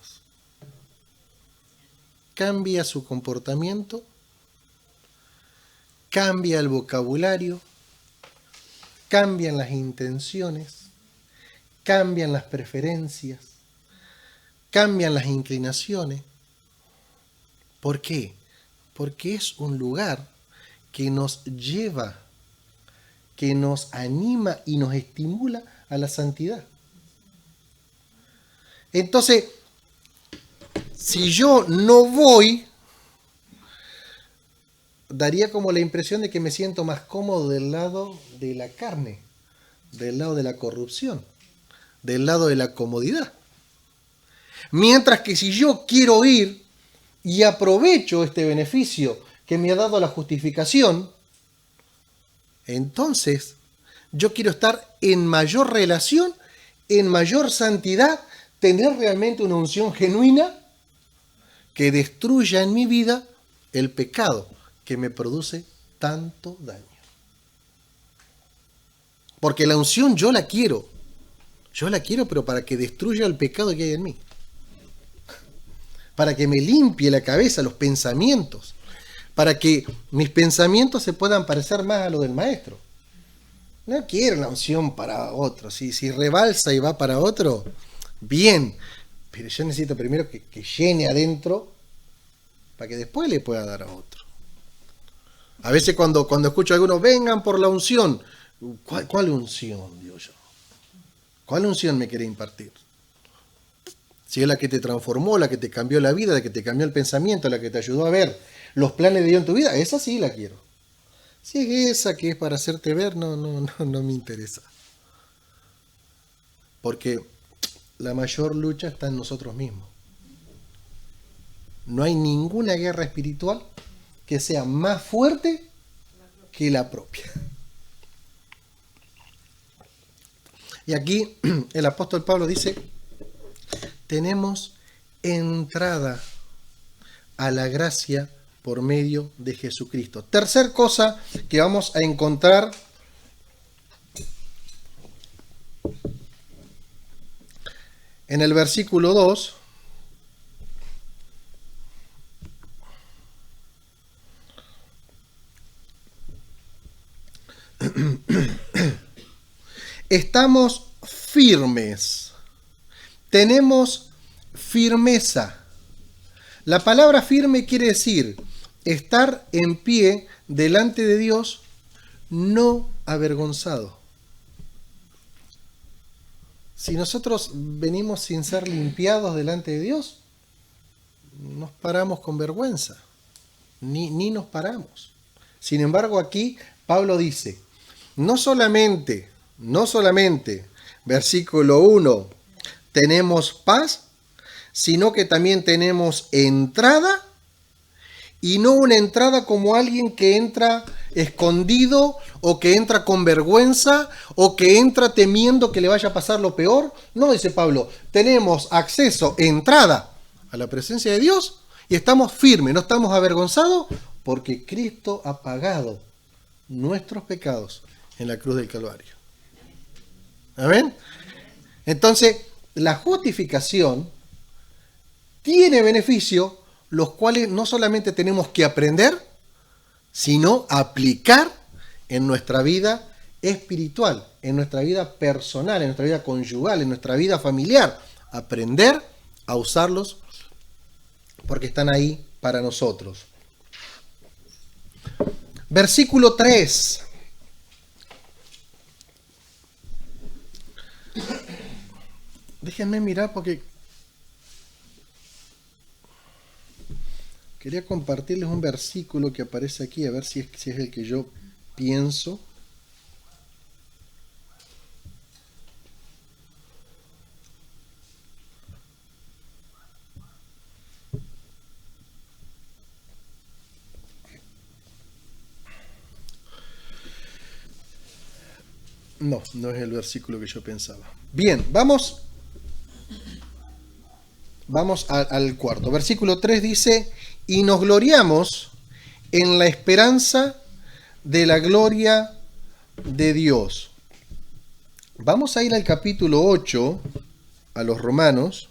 Cambia su comportamiento, cambia el vocabulario, cambian las intenciones, cambian las preferencias, cambian las inclinaciones. ¿Por qué? Porque es un lugar que nos lleva, que nos anima y nos estimula a la santidad. Entonces, si yo no voy, daría como la impresión de que me siento más cómodo del lado de la carne, del lado de la corrupción, del lado de la comodidad. Mientras que si yo quiero ir y aprovecho este beneficio que me ha dado la justificación, entonces yo quiero estar en mayor relación, en mayor santidad, tener realmente una unción genuina que destruya en mi vida el pecado que me produce tanto daño. Porque la unción yo la quiero, pero para que destruya el pecado que hay en mí. Para que me limpie la cabeza, los pensamientos, para que mis pensamientos se puedan parecer más a lo del maestro. No quiero la unción para otro. Si rebalsa y va para otro, bien. Pero yo necesito primero que llene adentro para que después le pueda dar a otro. A veces cuando escucho a algunos, vengan por la unción. ¿Cuál unción, digo yo? ¿Cuál unción me quiere impartir? si es la que te transformó, la que te cambió la vida, la que te cambió el pensamiento, la que te ayudó a ver los planes de Dios en tu vida, esa sí la quiero. Si es esa que es para hacerte ver, no me interesa. Porque la mayor lucha está en nosotros mismos. No hay ninguna guerra espiritual que sea más fuerte que la propia. Y aquí el apóstol Pablo dice, tenemos entrada a la gracia por medio de Jesucristo. Tercer cosa que vamos a encontrar en el versículo 2, estamos firmes, tenemos firmeza. La palabra firme quiere decir estar en pie delante de Dios, no avergonzado. Si nosotros venimos sin ser limpiados delante de Dios, nos paramos con vergüenza, ni nos paramos. Sin embargo, aquí Pablo dice, no solamente, versículo 1, tenemos paz, sino que también tenemos entrada, y no una entrada como alguien que entra escondido o que entra con vergüenza o que entra temiendo que le vaya a pasar lo peor. No, dice Pablo, tenemos acceso, entrada a la presencia de Dios y estamos firmes, no estamos avergonzados porque Cristo ha pagado nuestros pecados en la cruz del Calvario. ¿Amén? Entonces, la justificación tiene beneficio, los cuales no solamente tenemos que aprender, sino aplicar en nuestra vida espiritual, en nuestra vida personal, en nuestra vida conyugal, en nuestra vida familiar. Aprender a usarlos porque están ahí para nosotros. Versículo 3. Déjenme mirar porque quería compartirles un versículo que aparece aquí, a ver si es el que yo pienso. No es el versículo que yo pensaba. Bien, vamos al cuarto. Versículo 3 dice, y nos gloriamos en la esperanza de la gloria de Dios. Vamos a ir al capítulo 8, a los Romanos,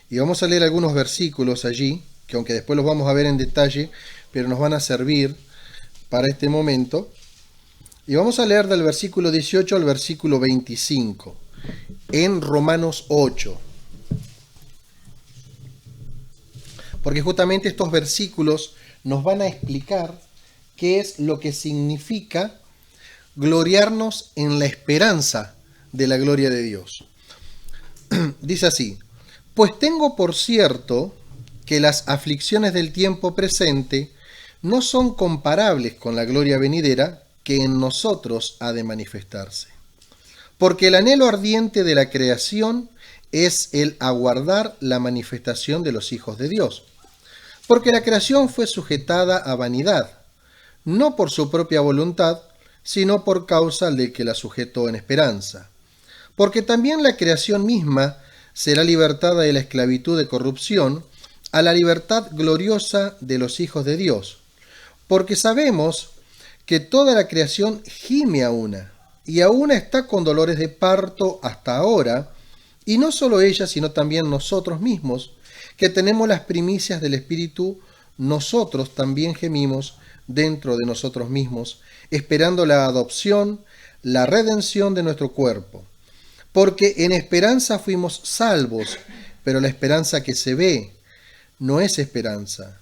y vamos a leer algunos versículos allí, que aunque después los vamos a ver en detalle, pero nos van a servir para este momento. Y vamos a leer del versículo 18 al versículo 25, en Romanos 8. Porque justamente estos versículos nos van a explicar qué es lo que significa gloriarnos en la esperanza de la gloria de Dios. Dice así, pues tengo por cierto que las aflicciones del tiempo presente no son comparables con la gloria venidera que en nosotros ha de manifestarse. Porque el anhelo ardiente de la creación es el aguardar la manifestación de los hijos de Dios. Porque la creación fue sujetada a vanidad, no por su propia voluntad, sino por causa del que la sujetó en esperanza. Porque también la creación misma será libertada de la esclavitud de corrupción a la libertad gloriosa de los hijos de Dios. Porque sabemos que toda la creación gime a una, y a una está con dolores de parto hasta ahora, y no solo ella, sino también nosotros mismos, que tenemos las primicias del Espíritu, nosotros también gemimos dentro de nosotros mismos, esperando la adopción, la redención de nuestro cuerpo. Porque en esperanza fuimos salvos, pero la esperanza que se ve no es esperanza.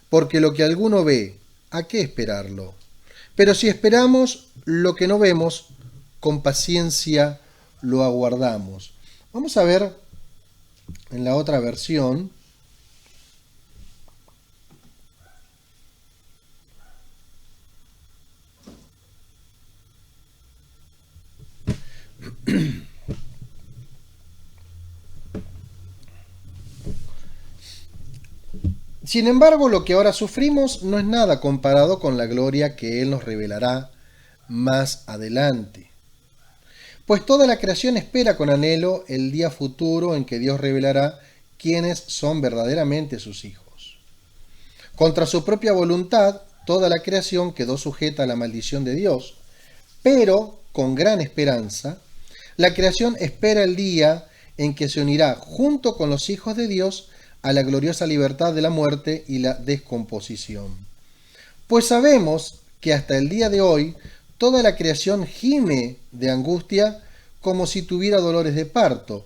Porque lo que alguno ve, ¿a qué esperarlo? Pero si esperamos lo que no vemos, con paciencia lo aguardamos. Vamos a ver en la otra versión. Sin embargo, lo que ahora sufrimos no es nada comparado con la gloria que Él nos revelará más adelante. Pues toda la creación espera con anhelo el día futuro en que Dios revelará quiénes son verdaderamente sus hijos. Contra su propia voluntad, toda la creación quedó sujeta a la maldición de Dios, pero con gran esperanza, la creación espera el día en que se unirá junto con los hijos de Dios a la gloriosa libertad de la muerte y la descomposición. Pues sabemos que hasta el día de hoy toda la creación gime de angustia como si tuviera dolores de parto,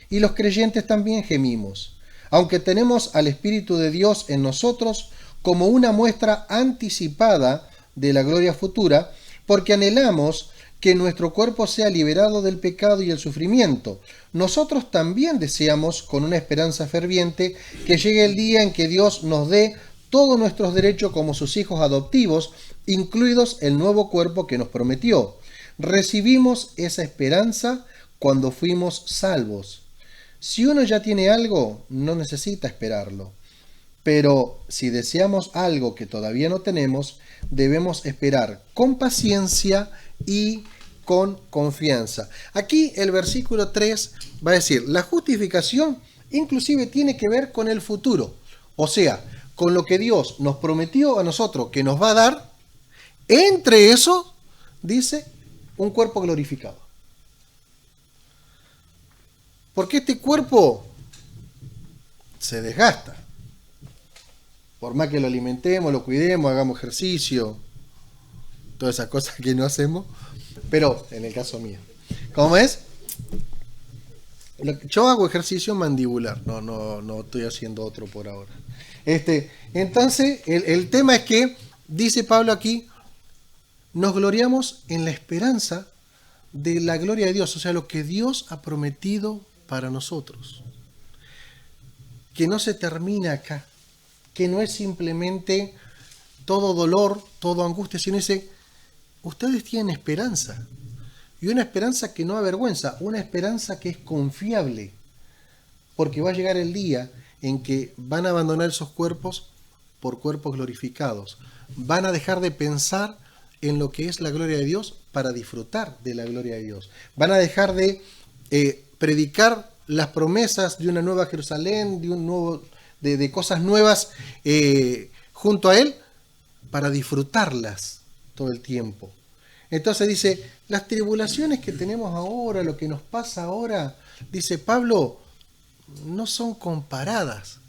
y los creyentes también gemimos, aunque tenemos al Espíritu de Dios en nosotros como una muestra anticipada de la gloria futura, porque anhelamos que nuestro cuerpo sea liberado del pecado y el sufrimiento. Nosotros también deseamos, con una esperanza ferviente, que llegue el día en que Dios nos dé todos nuestros derechos como sus hijos adoptivos, incluidos el nuevo cuerpo que nos prometió. Recibimos esa esperanza cuando fuimos salvos. Si uno ya tiene algo, no necesita esperarlo. Pero si deseamos algo que todavía no tenemos, debemos esperar con paciencia y con confianza. Aquí el versículo 3 va a decir, la justificación inclusive tiene que ver con el futuro. O sea, con lo que Dios nos prometió a nosotros que nos va a dar, entre eso, dice, un cuerpo glorificado. Porque este cuerpo se desgasta. Por más que lo alimentemos, lo cuidemos, hagamos ejercicio, todas esas cosas que no hacemos, pero en el caso mío. ¿Cómo es? Yo hago ejercicio mandibular, no estoy haciendo otro por ahora. Entonces, el tema es que, dice Pablo aquí, nos gloriamos en la esperanza de la gloria de Dios, o sea, lo que Dios ha prometido para nosotros. Que no se termina acá, que no es simplemente todo dolor, todo angustia, sino dice, ustedes tienen esperanza. Y una esperanza que no avergüenza, una esperanza que es confiable. Porque va a llegar el día en que van a abandonar esos cuerpos por cuerpos glorificados. Van a dejar de pensar en lo que es la gloria de Dios para disfrutar de la gloria de Dios. Van a dejar de predicar las promesas de una nueva Jerusalén, de cosas nuevas junto a Él, para disfrutarlas todo el tiempo. Entonces dice, las tribulaciones que tenemos ahora, lo que nos pasa ahora, dice Pablo, no son comparadas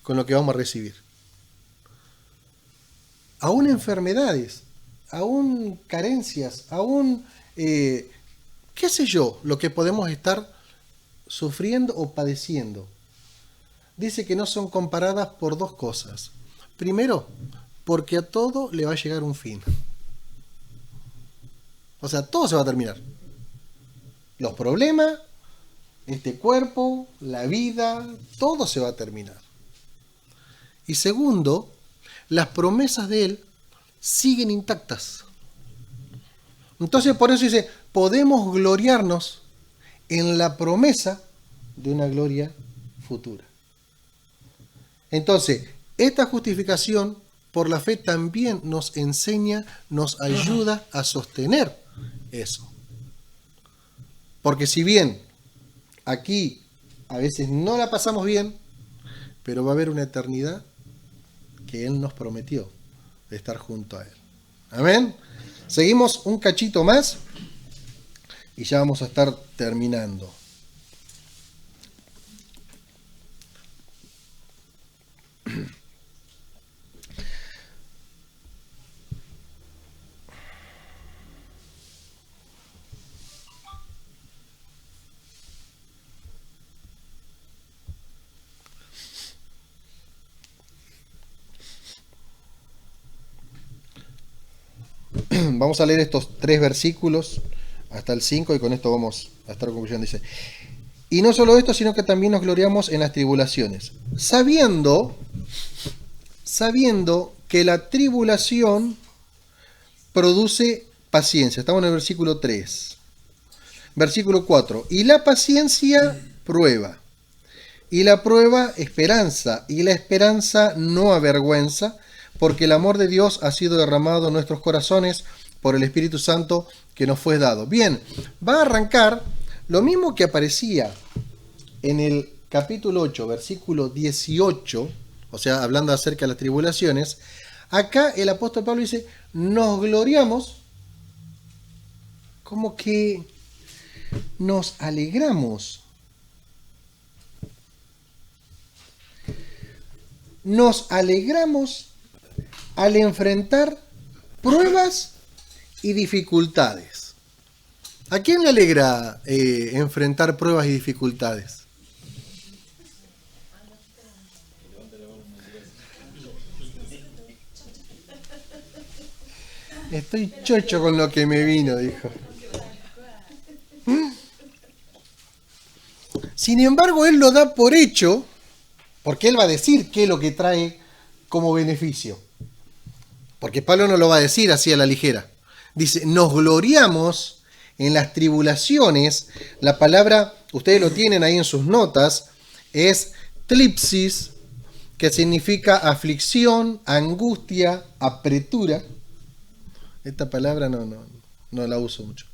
con lo que vamos a recibir. Aún enfermedades, aún carencias, aún, qué sé yo, lo que podemos estar sufriendo o padeciendo. Dice que no son comparadas por dos cosas. Primero, porque a todo le va a llegar un fin. O sea, todo se va a terminar. Los problemas, este cuerpo, la vida, todo se va a terminar. Y segundo, las promesas de Él siguen intactas. Entonces, por eso dice, podemos gloriarnos en la promesa de una gloria futura. Entonces, esta justificación por la fe también nos enseña, nos ayuda a sostener eso. Porque si bien aquí a veces no la pasamos bien, pero va a haber una eternidad que Él nos prometió de estar junto a Él. Amén. Seguimos un cachito más y ya vamos a estar terminando. Vamos a leer estos 3 versículos hasta el 5 y con esto vamos a estar concluyendo. Dice, Y no solo esto, sino que también nos gloriamos en las tribulaciones, sabiendo que la tribulación produce paciencia. Estamos en el versículo 3. Versículo 4. Y la paciencia prueba. Y la prueba esperanza. Y la esperanza no avergüenza, porque el amor de Dios ha sido derramado en nuestros corazones por el Espíritu Santo que nos fue dado. Bien, va a arrancar lo mismo que aparecía en el capítulo 8, versículo 18, o sea, hablando acerca de las tribulaciones. Acá el apóstol Pablo dice, nos gloriamos, como que nos alegramos. Nos alegramos al enfrentar pruebas y dificultades. ¿A quién le alegra enfrentar pruebas y dificultades? Estoy chocho con lo que me vino, dijo. Sin embargo, él lo da por hecho, porque él va a decir qué es lo que trae como beneficio. Porque Pablo no lo va a decir así a la ligera. Dice, nos gloriamos en las tribulaciones. La palabra, ustedes lo tienen ahí en sus notas, es tlipsis, que significa aflicción, angustia, apretura. Esta palabra no la uso mucho.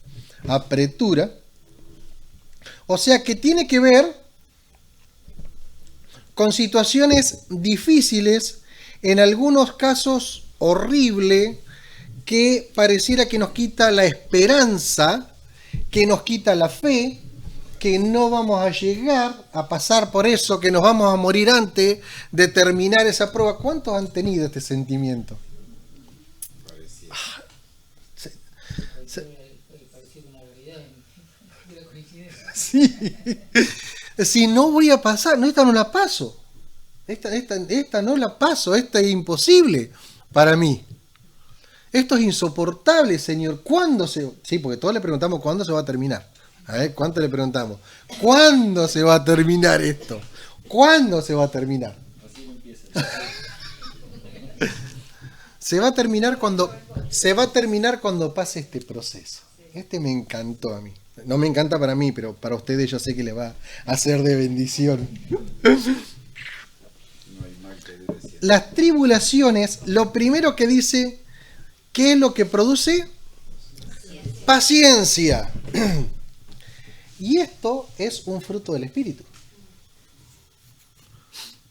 Apretura. O sea que tiene que ver con situaciones difíciles, en algunos casos horrible, que pareciera que nos quita la esperanza, que nos quita la fe, que no vamos a llegar a pasar por eso, que nos vamos a morir antes de terminar esa prueba. ¿Cuántos han tenido este sentimiento? Sí. Si no voy a pasar, no, esta no la paso. Esta no la paso, esta es imposible para mí. Esto es insoportable, Señor. ¿Cuándo se...? Sí, porque todos le preguntamos cuándo se va a terminar. A ver, ¿cuánto le preguntamos? ¿Cuándo se va a terminar esto? ¿Cuándo se va a terminar? Así no empieza. Se va a terminar cuando pase este proceso. Este me encantó a mí. No me encanta para mí, pero para ustedes yo sé que le va a ser de bendición. Las tribulaciones, lo primero que dice, ¿qué es lo que produce? Paciencia. Y esto es un fruto del Espíritu.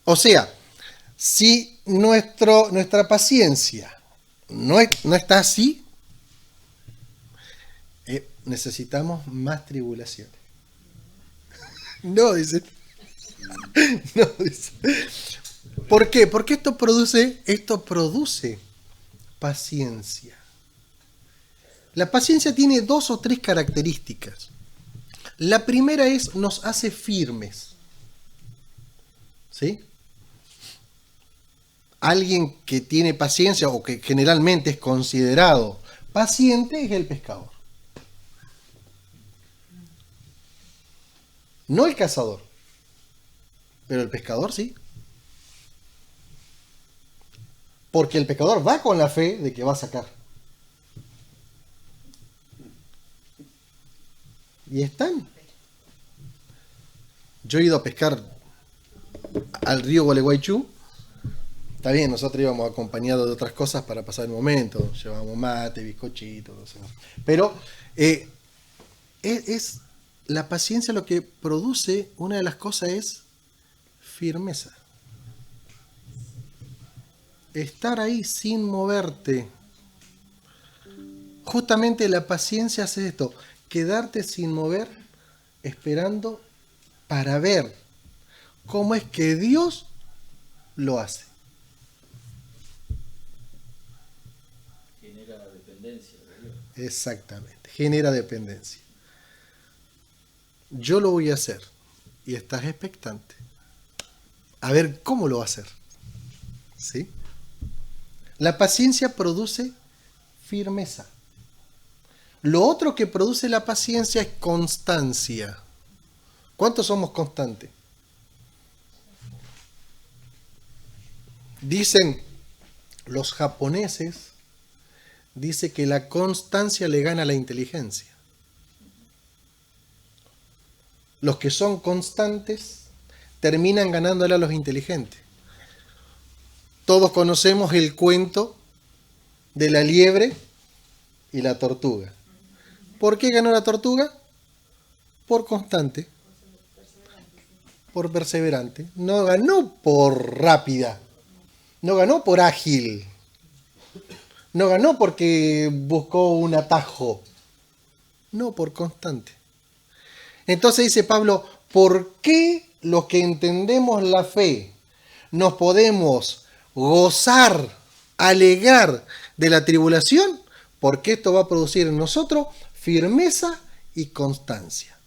O sea, si nuestra paciencia no está así, necesitamos más tribulaciones. No, dice. No, dice. ¿Por qué? Porque esto produce paciencia. La paciencia tiene 2 o 3 características. La primera es, nos hace firmes. ¿Sí? Alguien que tiene paciencia o que generalmente es considerado paciente es el pescador. No el cazador, pero el pescador sí. Porque el pescador va con la fe de que va a sacar. Y están. Yo he ido a pescar al río Gualeguaychú. Está bien, nosotros íbamos acompañados de otras cosas para pasar el momento. Llevábamos mate, bizcochito, no sé. Pero es la paciencia lo que produce, una de las cosas es firmeza. Estar ahí sin moverte. Justamente la paciencia hace esto, quedarte sin mover, esperando para ver cómo es que Dios lo hace. Genera dependencia de Dios. Exactamente, genera dependencia. Yo lo voy a hacer y estás expectante a ver cómo lo va a hacer. ¿Sí? La paciencia produce firmeza. Lo otro que produce la paciencia es constancia. ¿Cuántos somos constantes? Dicen los japoneses, dice que la constancia le gana a la inteligencia. Los que son constantes terminan ganándole a los inteligentes. Todos conocemos el cuento de la liebre y la tortuga. ¿Por qué ganó la tortuga? Por constante, por perseverante. No ganó por rápida, no ganó por ágil, no ganó porque buscó un atajo, no, por constante. Entonces dice Pablo, ¿por qué los que entendemos la fe nos podemos gozar, alegrar de la tribulación? Porque esto va a producir en nosotros firmeza y constancia.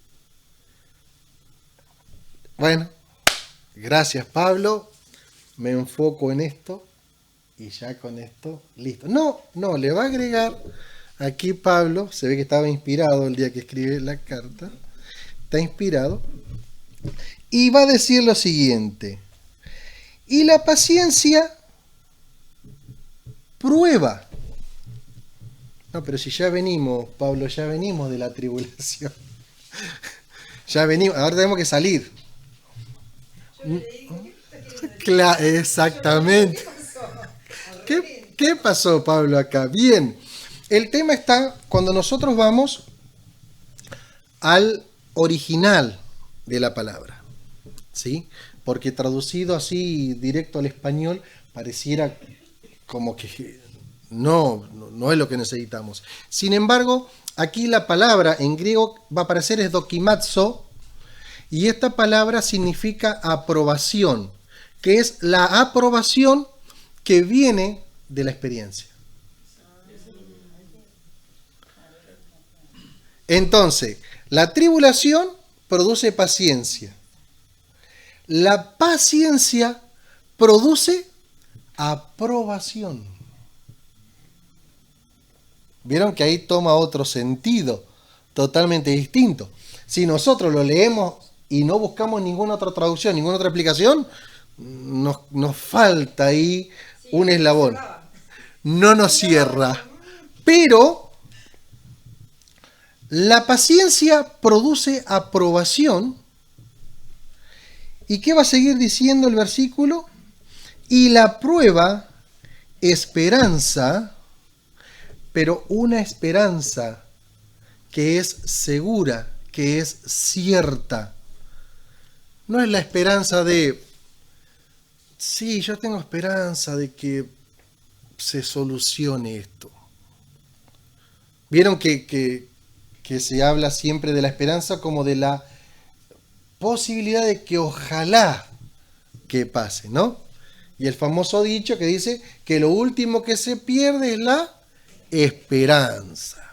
Bueno, gracias Pablo, me enfoco en esto y ya con esto, listo. No, le va a agregar aquí Pablo, se ve que estaba inspirado el día que escribe la carta, está inspirado, y va a decir lo siguiente, y la paciencia prueba. No, pero si ya venimos, Pablo, ya venimos de la tribulación. Ya venimos, ahora tenemos que salir. Exactamente. ¿Qué pasó, Pablo, acá? Bien, el tema está cuando nosotros vamos al original de la palabra, ¿sí? Porque traducido así directo al español pareciera como que no es lo que necesitamos. Sin embargo, aquí la palabra en griego va a aparecer es dokimazo, y esta palabra significa aprobación, que es la aprobación que viene de la experiencia. Entonces, la tribulación produce paciencia. La paciencia produce aprobación. Vieron que ahí toma otro sentido, totalmente distinto. Si nosotros lo leemos y no buscamos ninguna otra traducción, ninguna otra explicación, nos falta ahí un eslabón. No nos cierra. Pero la paciencia produce aprobación. ¿Y qué va a seguir diciendo el versículo? Y la prueba, esperanza, pero una esperanza que es segura, que es cierta. No es la esperanza de, sí, yo tengo esperanza de que se solucione esto. Vieron que se habla siempre de la esperanza como de la posibilidad de que ojalá que pase, ¿no? Y el famoso dicho que dice que lo último que se pierde es la esperanza.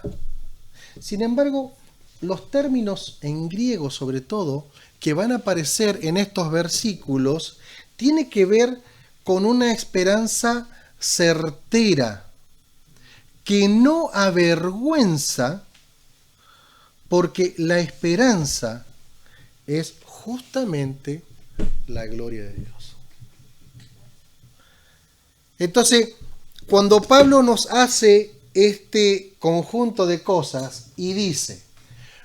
Sin embargo, los términos en griego, sobre todo, que van a aparecer en estos versículos, tiene que ver con una esperanza certera, que no avergüenza, porque la esperanza es justamente la gloria de Dios. Entonces, cuando Pablo nos hace este conjunto de cosas y dice,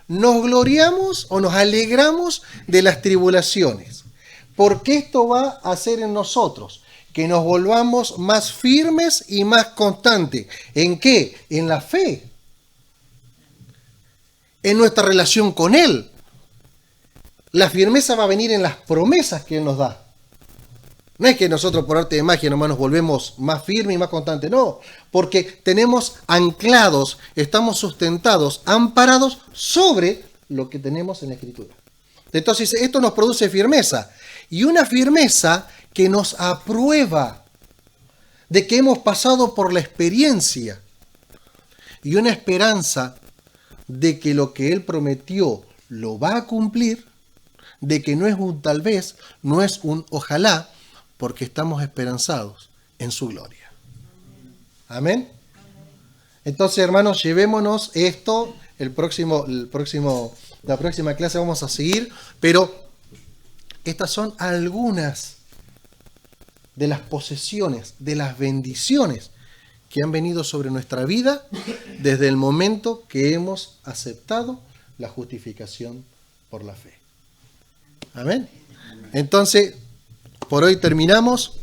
nos gloriamos o nos alegramos de las tribulaciones, porque esto va a hacer en nosotros que nos volvamos más firmes y más constantes. ¿En qué? En la fe, en nuestra relación con Él. La firmeza va a venir en las promesas que Él nos da. No es que nosotros por arte de magia nomás nos volvemos más firmes y más constantes, no, porque tenemos anclados, estamos sustentados, amparados sobre lo que tenemos en la Escritura. Entonces esto nos produce firmeza, y una firmeza que nos aprueba de que hemos pasado por la experiencia, y una esperanza de que lo que Él prometió lo va a cumplir, de que no es un tal vez, no es un ojalá, porque estamos esperanzados en su gloria. Amén. Entonces, hermanos, llevémonos esto la próxima clase vamos a seguir, pero estas son algunas de las posesiones, de las bendiciones que han venido sobre nuestra vida desde el momento que hemos aceptado la justificación por la fe. Amén. Entonces, por hoy terminamos.